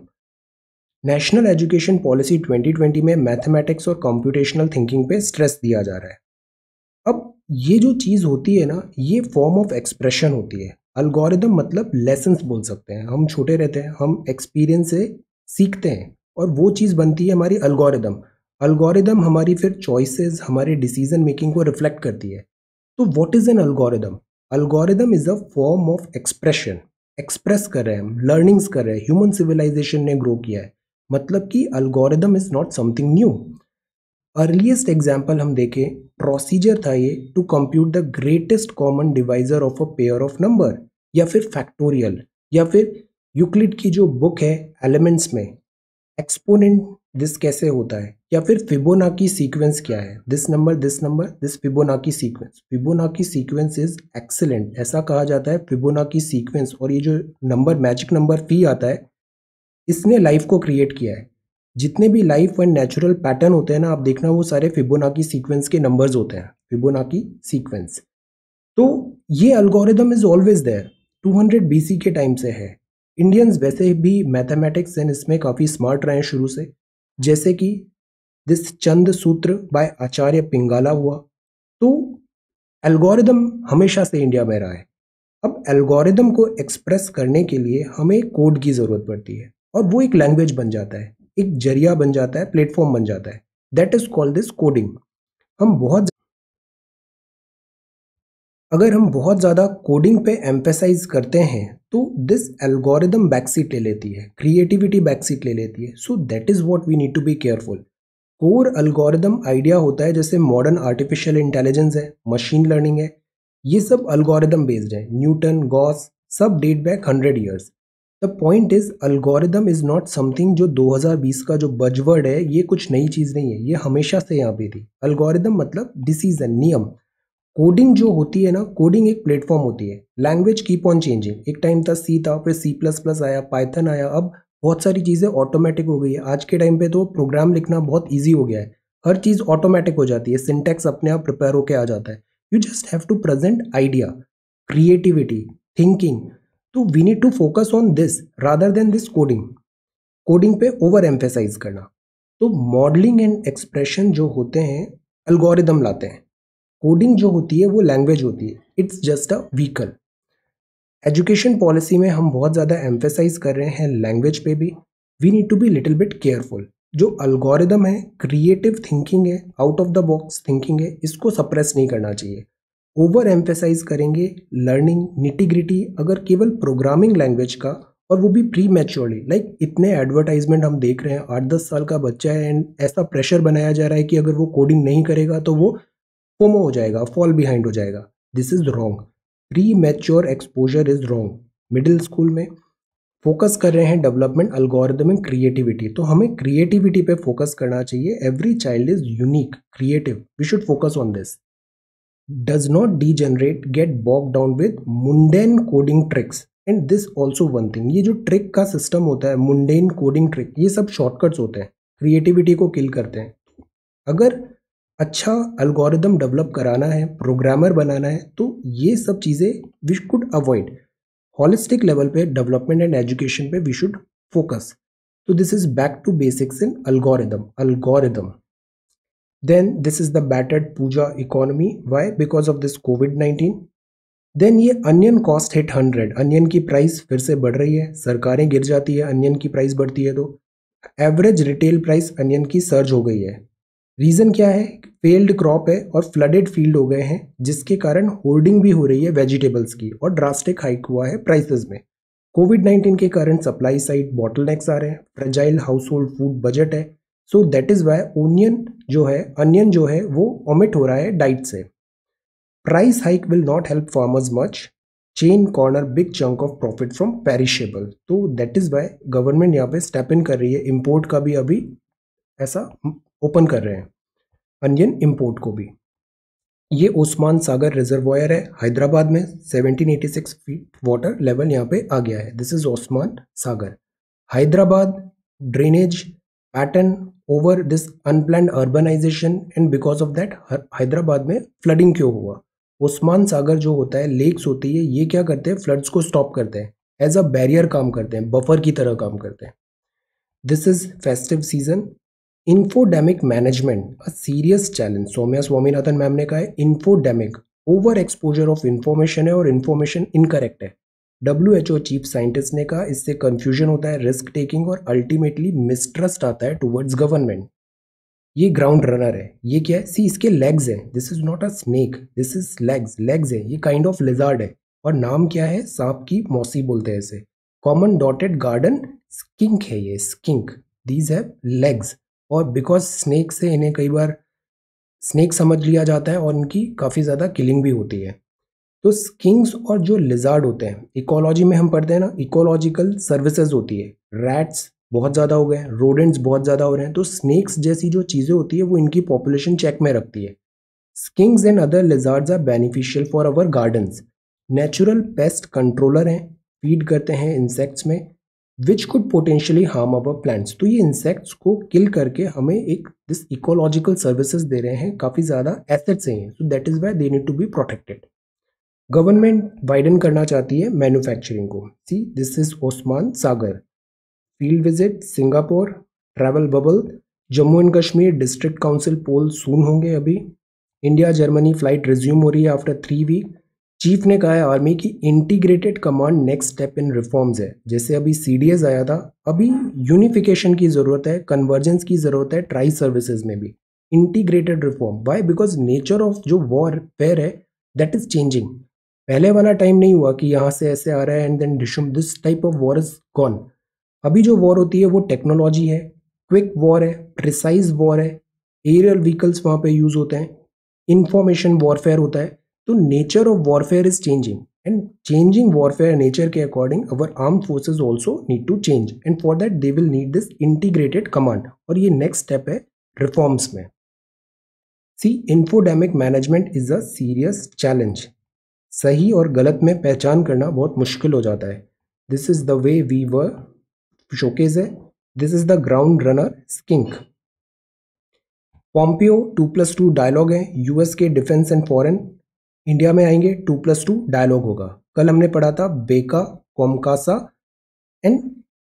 National education policy 2020 में मैथमेटिक्स और कंप्यूटेशनल थिंकिंग पे स्ट्रेस दिया जा रहा है। अब ये जो चीज़ होती है ना, ये फॉर्म ऑफ एक्सप्रेशन होती है। अल्गोरिदम मतलब लेसन्स बोल सकते हैं, हम छोटे रहते हैं, हम एक्सपीरियंस से सीखते हैं और वो चीज़ बनती है हमारी अल्गोरिदम। अल्गोरिदम हमारी फिर चॉइसेस, हमारे डिसीजन मेकिंग को रिफ्लेक्ट करती है। तो what is an algorithm? Algorithm is a form of expression, express कर रहे हैं हम, लर्निंग्स कर रहे हैं, ह्यूमन सिविलाइजेशन ने ग्रो किया है, मतलब कि algorithm is not something new. Earliest example हम देखें, प्रोसीजर था ये to compute the greatest common divisor of a pair of number, या फिर फैक्टोरियल, या फिर यूक्लिड की जो बुक है एलिमेंट्स में एक्सपोनेंट दिस कैसे होता है, या फिर फिबोनाकी सीक्वेंस क्या है, this number this Fibonacci sequence. Fibonacci sequence is excellent, ऐसा कहा जाता है फिबोनाकी सीक्वेंस। और ये जो नंबर, मैजिक नंबर फी आता है, इसने लाइफ को क्रिएट किया है। जितने भी लाइफ एंड नेचुरल पैटर्न होते हैं ना, आप देखना वो सारे फिबोनाकी सीक्वेंस के नंबर्स होते हैं, फिबोनाकी सीक्वेंस। तो ये algorithm is always there, 200 BC के टाइम से है। इंडियंस वैसे भी मैथमेटिक्स एंड इसमें काफ़ी स्मार्ट रहे हैं शुरू से, जैसे कि दिस चंद सूत्र बाय आचार्य पिंगाला हुआ। तो एल्गोरिदम हमेशा से इंडिया में रहा है। अब एल्गोरिदम को एक्सप्रेस करने के लिए हमें कोड की ज़रूरत पड़ती है, और वो एक लैंग्वेज बन जाता है, एक जरिया बन जाता है, प्लेटफॉर्म बन जाता है, that is called this coding. हम बहुत अगर हम बहुत ज़्यादा कोडिंग पे एम्फेसाइज करते हैं तो दिस एल्गोरिदम बैकसीट ले लेती है, क्रिएटिविटी बैकसीट ले लेती है। So that is what we need to be careful. Core algorithm idea होता है, जैसे मॉडर्न आर्टिफिशियल इंटेलिजेंस है, मशीन लर्निंग है, ये सब एल्गोरिदम बेस्ड है। न्यूटन, गॉस, सब date back 100 years. The point is algorithm is not something जो 2020 का जो बजवर्ड है, ये कुछ नई चीज़ नहीं है, ये हमेशा से यहाँ पे थी। अल्गोरिदम मतलब डिसीजन, नियम। कोडिंग जो होती है ना, कोडिंग एक प्लेटफॉर्म होती है। लैंग्वेज कीप ऑन चेंजिंग, एक टाइम था सी था, फिर सी प्लस प्लस आया, पाइथन आया, अब बहुत सारी चीज़ें ऑटोमेटिक हो गई है। आज के टाइम पे तो प्रोग्राम लिखना बहुत ईजी हो गया है, हर चीज़ ऑटोमेटिक हो जाती है, सिंटैक्स अपने आप प्रिपेयर होकर आ जाता है। You just have to present idea, creativity, thinking. तो we need to focus on this rather than this coding, coding पे ओवर एम्फेसाइज करना। तो मॉडलिंग एंड एक्सप्रेशन जो होते हैं एल्गोरिदम लाते हैं, कोडिंग जो होती है वो लैंग्वेज होती है, it's just a vehicle. Education policy में हम बहुत ज़्यादा एम्फेसाइज कर रहे हैं लैंग्वेज पे भी, we need to be little bit careful. जो अल्गोरिदम है क्रिएटिव थिंकिंग है, out of the box thinking है, इसको सप्रेस नहीं करना चाहिए। ओवर एम्फेसाइज करेंगे लर्निंग निटिग्रिटी अगर केवल प्रोग्रामिंग लैंग्वेज का, और वो भी प्री मैच्योरली, लाइक इतने एडवर्टाइजमेंट हम देख रहे हैं, 8-10 साल का बच्चा है एंड ऐसा प्रेशर बनाया जा रहा है कि अगर वो कोडिंग नहीं करेगा तो वो फोमो हो जाएगा, फॉल बिहाइंड हो जाएगा। This is wrong, pre mature exposure is wrong. Middle school में फोकस कर रहे हैं डेवलपमेंट अल्गोरिदम एंड क्रिएटिविटी, तो हमें क्रिएटिविटी पे फोकस करना चाहिए। Every child is unique creative, we should focus on this. Does not degenerate get bogged down with mundane coding tricks, and this also one thing, ये जो trick का system होता है मुंडेन कोडिंग ट्रिक, ये सब shortcuts होते हैं, creativity को किल करते हैं। अगर अच्छा अल्गोरिदम डेवलप कराना है, प्रोग्रामर बनाना है, तो ये सब चीज़ें we could avoid. Holistic level पे डेवलपमेंट एंड एजुकेशन पे वी शुड फोकस। तो this is back to basics in algorithm. Then this is the battered puja economy. Why? Because of this COVID-19. Then ये onion cost hit 100, onion की price फिर से बढ़ रही है, सरकारें गिर जाती है, अनियन की प्राइस बढ़ती है, तो एवरेज रिटेल प्राइस अनियन की सर्ज हो गई है। रीज़न क्या है? फेल्ड क्रॉप है और फ्लडेड फील्ड हो गए हैं, जिसके कारण होर्डिंग भी हो रही है वेजिटेबल्स की और ड्रास्टिक हाइक हुआ है प्राइसेस में। कोविड-19 के कारण सप्लाई साइड बॉटलनेक्स आ रहे हैं, fragile household food budget है, so that is why onion जो है वो ओमिट हो रहा है डाइट से। Price hike will not help farmers much, chain corner big chunk of profit from perishable, तो दैट इज़ वाई गवर्नमेंट यहाँ पे स्टेप इन कर रही है, इम्पोर्ट का भी अभी ऐसा ओपन कर रहे हैं, अनियन इम्पोर्ट को भी। ये ओस्मान सागर रिजर्वायर है हैदराबाद में, 1786 फीट वाटर लेवल यहाँ पे आ गया है। This is Osman Sagar Hyderabad. Drainage pattern over this unplanned urbanisation and because of that Hyderabad में फ्लडिंग क्यों हुआ? ओस्मान सागर जो होता है, लेक्स होती है, ये क्या करते हैं? फ्लड्स को स्टॉप करते हैं, एज अ बैरियर काम करते हैं, बफर की तरह काम करते हैं। This is festive season. Infodemic management a serious challenge, Soumya Swaminathan ma'am ने कहा है infodemic, over exposure of information है और इन्फॉर्मेशन इनकरेक्ट है। WHO चीफ साइंटिस्ट ने कहा इससे कंफ्यूजन होता है, रिस्क टेकिंग और अल्टीमेटली मिसट्रस्ट आता है टुवर्ड्स गवर्नमेंट। ये ग्राउंड रनर है, ये क्या है? सी इसके लेग्स हैं, this is not a snake, this is legs है, ये काइंड ऑफ लिजार्ड है। और नाम क्या है? सांप की मौसी बोलते हैं इसे। कॉमन डॉटेड गार्डन स्किंक है ये, स्किंक, दीज हैव लेग्स। और बिकॉज स्नेक से इन्हें कई बार स्नेक समझ लिया जाता है और इनकी काफ़ी ज़्यादा किलिंग भी होती है। तो स्किंक्स और जो लिजार्ड होते हैं, इकोलॉजी में हम पढ़ते हैं ना, इकोलॉजिकल सर्विसेज होती है, रैट्स बहुत ज़्यादा हो गए, रोडेंट्स बहुत ज़्यादा हो रहे हैं, तो स्नेक्स जैसी जो चीज़ें होती है वो इनकी पॉपुलेशन चेक में रखती है। Skinks and other lizards are beneficial for our gardens, natural pest controller हैं, फीड करते हैं इंसेक्ट्स में, which could potentially harm our plants. तो ये इंसेक्ट्स को किल करके हमें एक दिस इकोलॉजिकल सर्विसेज दे रहे हैं, काफ़ी ज़्यादा एसेट्स हैं, so that is why they need to be protected. Government widen करना चाहती है मैन्युफैक्चरिंग को। See this is Osman Sagar. Field visit Singapore, travel bubble, Jammu and Kashmir district council poll soon होंगे अभी। इंडिया जर्मनी फ्लाइट रिज्यूम हो रही है आफ्टर 3 वीक। चीफ ने कहा है आर्मी की integrated command next step in reforms है। जैसे अभी CDS आया था, अभी यूनिफिकेशन की ज़रूरत है, कन्वर्जेंस की ज़रूरत है ट्राई सर्विसेज में भी। Integrated reform, why? Because nature of जो वॉरफेयर है दैट इज चेंजिंग। पहले वाला टाइम नहीं हुआ कि यहाँ से ऐसे आ रहा है एंड देन डिशम, this type of war is gone. अभी जो वॉर होती है वो टेक्नोलॉजी है, क्विक वॉर है, प्रिसाइज वॉर है, एरियल व्हीकल्स वहाँ पे यूज होते हैं, इंफॉर्मेशन वॉरफेयर होता है। तो nature of warfare is changing and changing warfare nature के according our arm forces also need to change and for that they will need this integrated command, और ये नेक्स्ट स्टेप है reforms में। See infodemic management is a serious challenge. सही और गलत में पहचान करना बहुत मुश्किल हो जाता है। This is the way we were showcase है, this is the ground runner skink. Pompeo 2+2 dialogue है, यूएस के डिफेंस एंड फॉरेन, इंडिया में आएंगे 2+2 डायलॉग होगा। कल हमने पढ़ा था बेका COMCASA and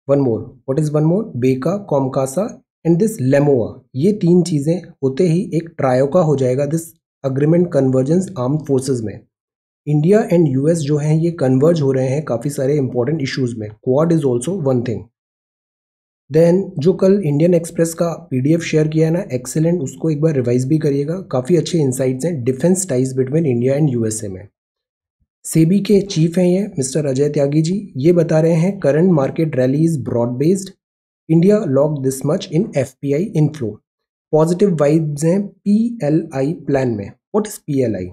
one more, what is one more? बेका कॉमकासा एंड दिस लेमोआ, ये तीन चीज़ें होते ही एक ट्रायोका हो जाएगा this agreement convergence armed forces में। इंडिया एंड यूएस जो हैं ये कन्वर्ज हो रहे हैं काफ़ी सारे इंपॉर्टेंट इश्यूज में। Quad is also one thing. Then जो कल इंडियन एक्सप्रेस का पीडीएफ शेयर किया है ना, एक्सेलेंट, उसको एक बार रिवाइज भी करिएगा। काफ़ी अच्छे इंसाइट्स हैं defence ties between India and USA में। सेबी के चीफ हैं ये मिस्टर अजय त्यागी जी। ये बता रहे हैं current market rally is broad based, India lock this much in FPI inflow. Positive vibes हैं पीएलआई प्लान में। What is PLI?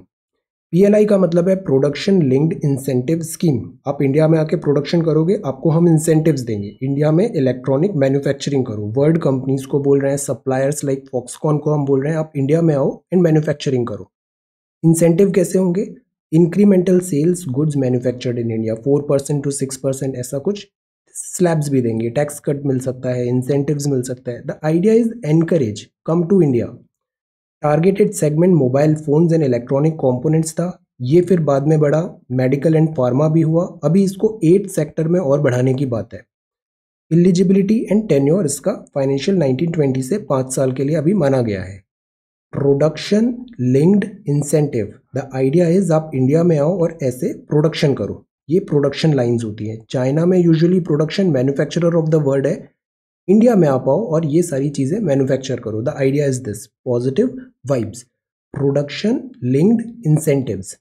पीएलआई का मतलब है प्रोडक्शन लिंक्ड इंसेंटिव स्कीम। आप इंडिया में आके प्रोडक्शन करोगे, आपको हम इंसेंटिव्स देंगे। इंडिया में इलेक्ट्रॉनिक मैन्युफैक्चरिंग करो। वर्ल्ड कंपनीज को बोल रहे हैं, सप्लायर्स लाइक फॉक्सकॉन को हम बोल रहे हैं, आप इंडिया में आओ एंड मैन्युफैक्चरिंग करो। इंसेंटिव कैसे होंगे? Incremental sales goods manufactured in India 4% to 6%, ऐसा कुछ स्लैब्स भी देंगे। टैक्स कट मिल सकता है, इंसेंटिव्स मिल सकता है। The idea is encourage come to India. Targeted segment mobile phones and electronic components था। ये फिर बाद में बढ़ा, मेडिकल एंड फार्मा भी हुआ। अभी इसको 8 सेक्टर में और बढ़ाने की बात है। एलिजिबिलिटी एंड टेन्योर इसका फाइनेंशियल 1920 से 5 साल के लिए अभी माना गया है। Production linked incentive, the idea is आप इंडिया में आओ और ऐसे प्रोडक्शन करो। ये प्रोडक्शन लाइंस होती हैं। चाइना में usually production manufacturer of the world है। इंडिया में आप आओ और ये सारी चीज़ें मैन्युफैक्चर करो। The idea is this, positive vibes, production linked incentives.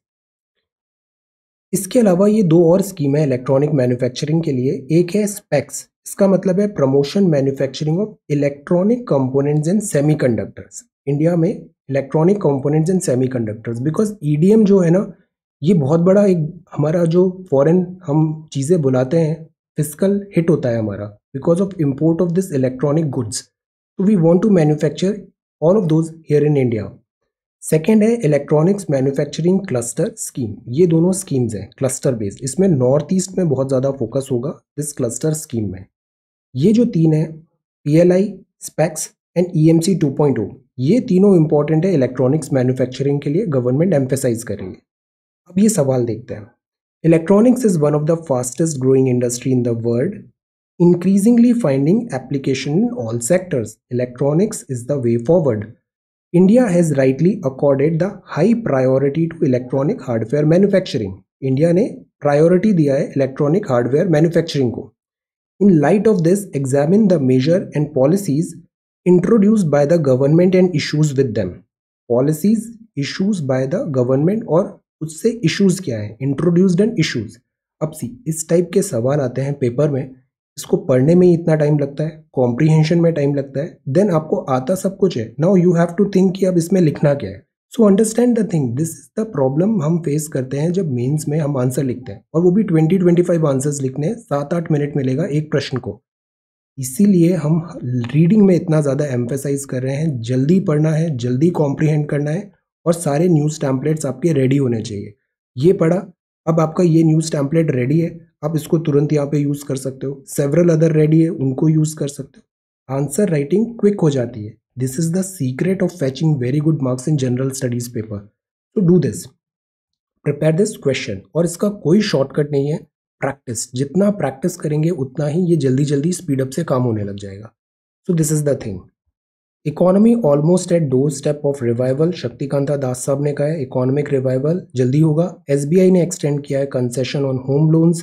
इसके अलावा ये दो और स्कीम है इलेक्ट्रॉनिक मैन्युफैक्चरिंग के लिए। एक है स्पेक्स, इसका मतलब है promotion manufacturing of electronic components and semiconductors. India में electronic components and semiconductors, because EDM जो है ना, ये बहुत बड़ा एक हमारा जो फॉरेन हम चीज़ें बुलाते हैं फिजिकल हिट होता है हमारा because of import of this electronic goods. तो we want to manufacture all of those here in India. Second है इलेक्ट्रॉनिक्स मैन्युफैक्चरिंग क्लस्टर स्कीम। ये दोनों स्कीम्स हैं क्लस्टर बेस्ड। इसमें नॉर्थ ईस्ट में बहुत ज़्यादा फोकस होगा दिस क्लस्टर स्कीम में। ये जो तीन है, पीएलआई, स्पेक्स एंड ईएमसी 2.0, ये तीनों इंपॉर्टेंट है इलेक्ट्रॉनिक्स मैन्युफैक्चरिंग के लिए। गवर्नमेंट एम्फेसाइज कर रही है। अब ये सवाल देखते हैं। Electronics is one of the fastest growing industry in the world, increasingly finding application in all sectors. Electronics is the way forward. India has rightly accorded the high priority to electronic hardware manufacturing. India ने priority दिया है electronic hardware manufacturing को। In light of this, examine the measure and policies introduced by the government and issues with them. Policies, issues by the government और उससे issues क्या है, introduced and issues. अब सी इस टाइप के सवाल आते हैं पेपर में, इसको पढ़ने में ही इतना टाइम लगता है, कॉम्प्रीहेंशन में टाइम लगता है, देन आपको आता सब कुछ है। Now you have to think कि अब इसमें लिखना क्या है। So understand the thing, this is the problem हम फेस करते हैं जब मेंस में हम आंसर लिखते हैं, और वो भी 20-25 आंसर्स लिखने हैं, 7-8 मिनट मिलेगा एक प्रश्न को। इसीलिए हम रीडिंग में इतना ज़्यादा एम्फेसाइज कर रहे हैं। जल्दी पढ़ना है, जल्दी कॉम्प्रीहेंड करना है, और सारे न्यूज़ टैम्पलेट्स आपके रेडी होने चाहिए। ये पढ़ा, अब आपका ये न्यूज़ टैम्पलेट रेडी है, आप इसको तुरंत यहाँ पे यूज़ कर सकते हो। सेवरल अदर रेडी है, उनको यूज़ कर सकते हो। आंसर राइटिंग क्विक हो जाती है। This is the secret of fetching very good marks in general studies paper. तो do this, prepare this question, और इसका कोई शॉर्टकट नहीं है। प्रैक्टिस, जितना प्रैक्टिस करेंगे उतना ही ये जल्दी जल्दी स्पीडअप से काम होने लग जाएगा। So this is the thing. Economy almost at door step of revival, Shaktikanta Das साहब ने कहा है इकोनॉमिक रिवाइवल जल्दी होगा। एसबीआई ने एक्सटेंड किया है concession on home loans.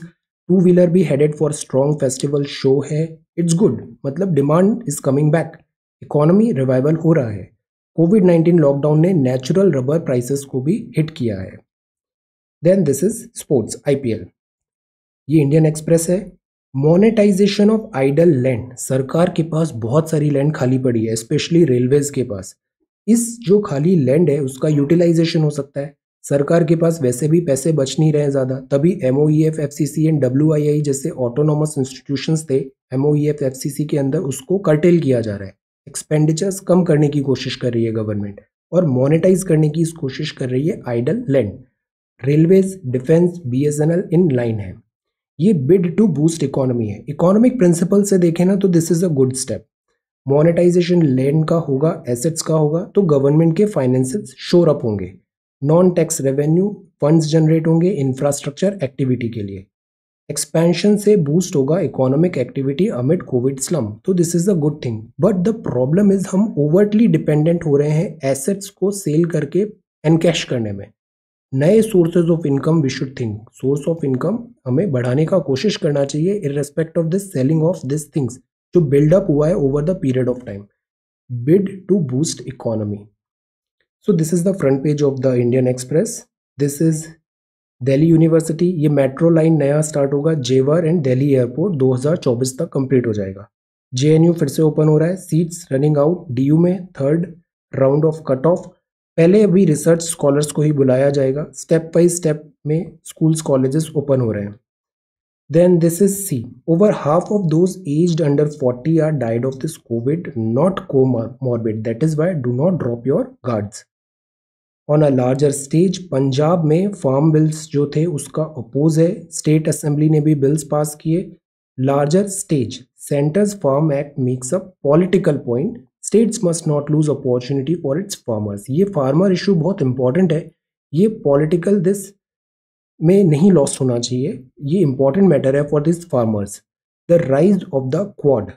Two wheeler भी headed for strong festival show है। इट्स गुड, मतलब demand is coming back, economy revival हो रहा है। कोविड-19 लॉकडाउन ने नेचुरल रबर प्राइसेस को भी हिट किया है। Then this is sports, IPL. ये इंडियन एक्सप्रेस है। मोनेटाइजेशन ऑफ आइडल लैंड, सरकार के पास बहुत सारी लैंड खाली पड़ी है, स्पेशली रेलवेज के पास। इस जो खाली लैंड है उसका यूटिलाइजेशन हो सकता है। सरकार के पास वैसे भी पैसे बच नहीं रहे ज़्यादा, तभी एमओईएफ, एफसीसी एंड डब्ल्यूआईआई जैसे ऑटोनोमस इंस्टीट्यूशंस थे एमओईएफ एफसीसी के अंदर, उसको कर्टेल किया जा रहा है। एक्सपेंडिचर्स कम करने की कोशिश कर रही है गवर्नमेंट, और मोनेटाइज करने की कोशिश कर रही है idle land. Railways, defence, BSNL in line है। ये बिड टू बूस्ट इकोनॉमी है। इकोनॉमिक प्रिंसिपल से देखें ना तो this is a good step. Monetisation land का होगा, एसेट्स का होगा, तो गवर्नमेंट के फाइनेंसेस शोर अप होंगे, non tax revenue funds generate होंगे इंफ्रास्ट्रक्चर एक्टिविटी के लिए। एक्सपेंशन से बूस्ट होगा economic activity amid covid slump, तो this is a good thing, but the problem is हम ओवरटली डिपेंडेंट हो रहे हैं एसेट्स को सेल करके एनकैश करने में। नए sources of income we should think, source of income हमें बढ़ाने का कोशिश करना चाहिए irrespective of this selling of this things जो बिल्डअप हुआ है over the period of time, bid to boost economy. So this is the front page of the Indian Express. This is Delhi university, ये मेट्रो लाइन नया start होगा, Jewar and Delhi airport 2024 तक complete हो जाएगा। JNU फिर से ओपन हो रहा है, सीट्स रनिंग आउट, डीयू में third round of cut off. पहले अभी रिसर्च स्कॉलर्स को ही बुलाया जाएगा, स्टेप बाई स्टेप में स्कूल्स कॉलेजेस ओपन हो रहे हैं। Then this is C. Over half of those aged under 40 are died of this COVID, not comorbid. That is why do not drop your guards. On a larger stage Punjab में farm bills जो थे उसका oppose है, state assembly ने भी bills pass किए। Larger stage, centre's farm act makes a political point, states must not lose opportunity for its farmers. ये farmer issue बहुत इंपॉर्टेंट है, ये पॉलिटिकल दिस में नहीं लॉस होना चाहिए, ये इंपॉर्टेंट मैटर है for this farmers. The rise of the quad,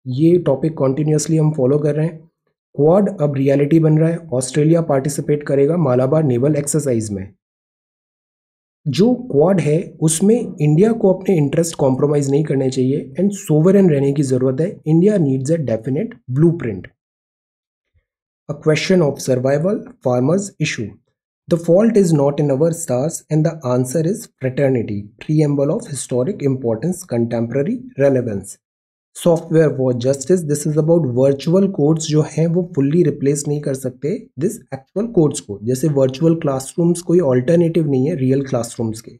ये टॉपिक कॉन्टिन्यूसली हम फॉलो कर रहे हैं। क्वाड अब रियलिटी बन रहा है, ऑस्ट्रेलिया पार्टिसिपेट करेगा मालाबार नेवल एक्सरसाइज में। जो क्वाड है उसमें इंडिया को अपने इंटरेस्ट कॉम्प्रोमाइज नहीं करने चाहिए एंड सोवरेन रहने की जरूरत है। India needs a definite blueprint. A question of survival, farmers issue. The fault is not in our stars and the answer is fraternity, preamble of historic importance, contemporary relevance. Software for justice, this is about virtual courts जो हैं वो fully replace नहीं कर सकते this actual courts को, जैसे virtual classrooms कोई alternative नहीं है real classrooms के।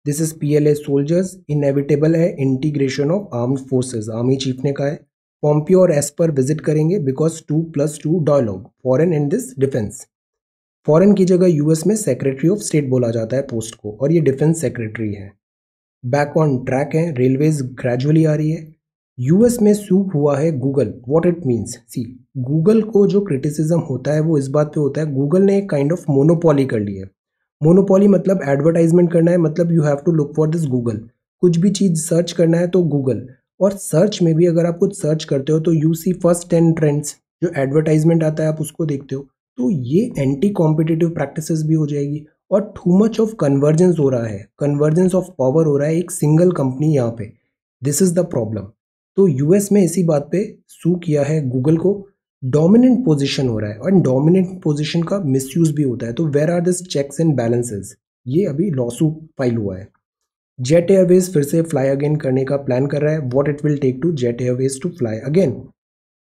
This is PLA soldiers, inevitable है integration of armed forces, army chief ने कहा है। Pompeo और Esper visit करेंगे because 2+2 dialogue, foreign and this defense। Foreign की जगह यूएस में सेक्रेटरी ऑफ स्टेट बोला जाता है पोस्ट को, और ये डिफेंस सेक्रेटरी है। बैक ऑन ट्रैक है, रेलवेज ग्रेजुअली आ रही है। यूएस में सूप हुआ है Google, what it means, see Google को जो क्रिटिसिज्म होता है वो इस बात पे होता है गूगल ने एक काइंड ऑफ मोनोपोली कर ली है। मोनोपोली मतलब एडवर्टाइजमेंट करना है, मतलब you have to look for this Google, कुछ भी चीज़ सर्च करना है तो गूगल, और सर्च में भी अगर आप कुछ सर्च करते हो तो यू सी फर्स्ट 10 ट्रेंड्स, जो एडवर्टाइजमेंट आता है आप उसको देखते हो, तो ये एंटी कॉम्पिटिटिव प्रैक्टिसेस भी हो जाएगी। और टू मच ऑफ कन्वर्जेंस हो रहा है, कन्वर्जेंस ऑफ पावर हो रहा है एक सिंगल कंपनी यहाँ पे, दिस इज द प्रॉब्लम। तो यूएस में इसी बात पे सू किया है गूगल को, डोमिनेंट पोजीशन हो रहा है और डोमिनेंट पोजीशन का मिसयूज भी होता है, तो where are this checks and balances, ये अभी लॉसूट फाइल हुआ है। जेट एयरवेज फिर से फ्लाई अगेन करने का प्लान कर रहा है, what it will take to Jet Airways to fly again.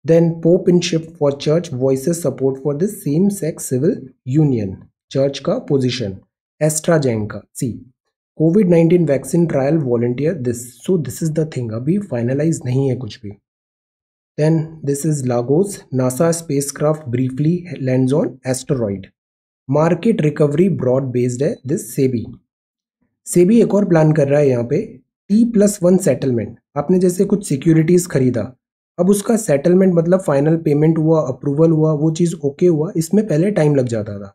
Then Pope in shift for church voices support for this same-sex civil union. Church का position. AstraZeneca. See, COVID-19 vaccine trial volunteer this. So this is the thing. अभी finalize नहीं है कुछ भी. Then this is Lagos. NASA spacecraft briefly lands on asteroid. Market recovery broad based है. This SEBI. SEBI एक और plan कर रहा है यहाँ पे T+1 सेटलमेंट। आपने जैसे कुछ सिक्योरिटीज खरीदा, अब उसका सेटलमेंट मतलब फाइनल पेमेंट हुआ, अप्रूवल हुआ, वो चीज़ ओके हुआ, इसमें पहले टाइम लग जाता था।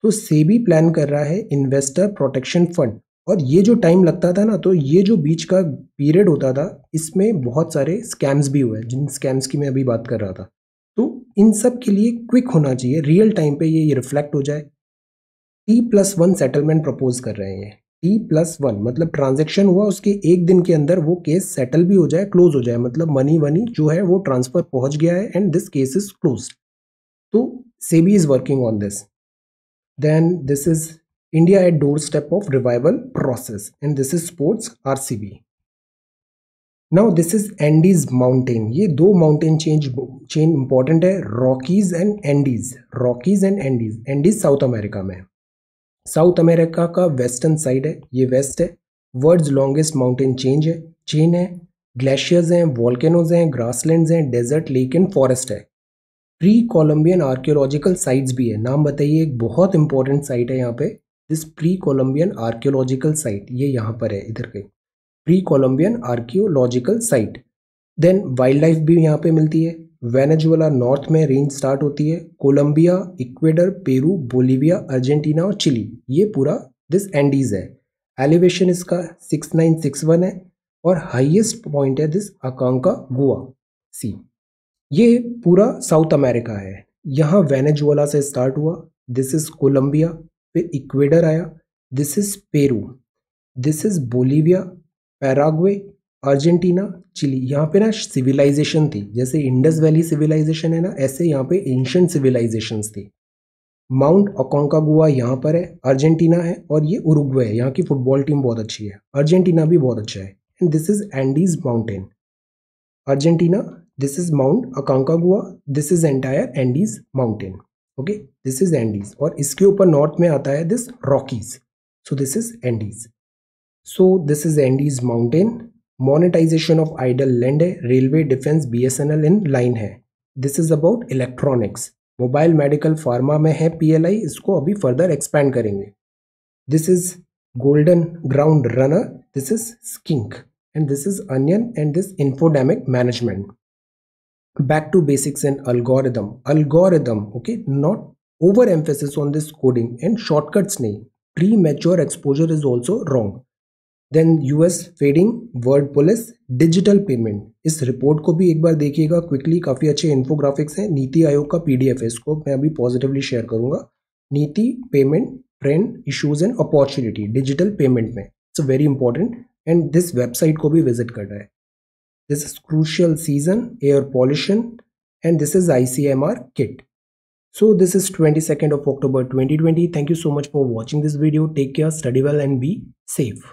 तो सेबी प्लान कर रहा है इन्वेस्टर प्रोटेक्शन फंड, और ये जो टाइम लगता था ना, तो ये जो बीच का पीरियड होता था इसमें बहुत सारे स्कैम्स भी हुए, जिन स्कैम्स की मैं अभी बात कर रहा था। तो इन सब के लिए क्विक होना चाहिए, रियल टाइम पे ये रिफ्लेक्ट हो जाए। T+1 सेटलमेंट प्रपोज कर रहे हैं। T+1 मतलब ट्रांजेक्शन हुआ उसके एक दिन के अंदर वो केस सेटल भी हो जाए, क्लोज हो जाए, मतलब मनी वनी जो है वो ट्रांसफर पहुंच गया है and this case is closed. तो SEBI is working on this. Then this is India at door step of revival process and this is sports RCB. Now this is Andes mountain, ये दो mountain chain important है, Rockies and Andes. Rockies and Andes, Andes South America में, South America का western side है, ये west है। World's longest mountain chain है, glaciers हैं, वॉल्केनोज हैं, ग्रासलैंड्स हैं, डेजर्ट, लेक एंड फॉरेस्ट है। प्री कोलंबियन आर्कियोलॉजिकल साइट्स भी है, नाम बताइए, एक बहुत इंपॉर्टेंट साइट है यहाँ पे, this pre Columbian archaeological site, ये यहाँ पर है इधर के, pre Columbian archaeological site. Then wildlife भी यहाँ पे मिलती है। वेनेजुएला नॉर्थ में रेंज स्टार्ट होती है, Colombia, Ecuador, Peru, Bolivia, Argentina और चिली, ये पूरा दिस एंडीज है। एलिवेशन इसका 6961 है और हाईएस्ट पॉइंट है दिस अकांकागुआ सी। ये पूरा साउथ अमेरिका है। यहाँ वेनेजुएला से स्टार्ट हुआ, दिस इज कोलंबिया, फिर इक्वेडर आया, this is Peru, this is Bolivia, Paraguay, Argentina, Chile. यहाँ पे ना सिविलाइजेशन थी, जैसे इंडस वैली सिविलाइजेशन है ना, ऐसे यहाँ पे एंशिएंट सिविलाइजेशंस थी। माउंट अकोंकागुआ यहाँ पर है, अर्जेंटीना है, और ये उरुग्वे है। यहाँ की फुटबॉल टीम बहुत अच्छी है, अर्जेंटीना भी बहुत अच्छा है। And this is Andes mountain, Argentina, this is Mount Aconcagua, this is entire Andes mountain, okay, this is Andes. और इसके ऊपर नॉर्थ में आता है this Rockies, so this is Andes. So this is Andes mountain. Monetisation of idle land है, railway, defence, BSNL in line है। This is about electronics, mobile, medical, pharma में है पीएलआई, इसको अभी फर्दर एक्सपैंड करेंगे। This is golden ground runner, this is skink, and this is onion, and this infodemic management. Back to basics and algorithm, okay, not overemphasis on this coding and shortcuts nahi, premature exposure is also wrong. Then US fading, word police, digital payment, इस report को भी एक बार देखिएगा quickly, काफ़ी अच्छे infographics हैं। नीति आयोग का पीडीएफ है, इसको मैं अभी पॉजिटिवली शेयर करूंगा। NITI, payment, trend, issues and opportunity digital payment में, it's very important. And this website को भी विजिट करना है। This is crucial season, air pollution, and this is ICMR किट। So this is 22nd of October 2020. Thank you so much for watching this video. Take care, study well and be safe.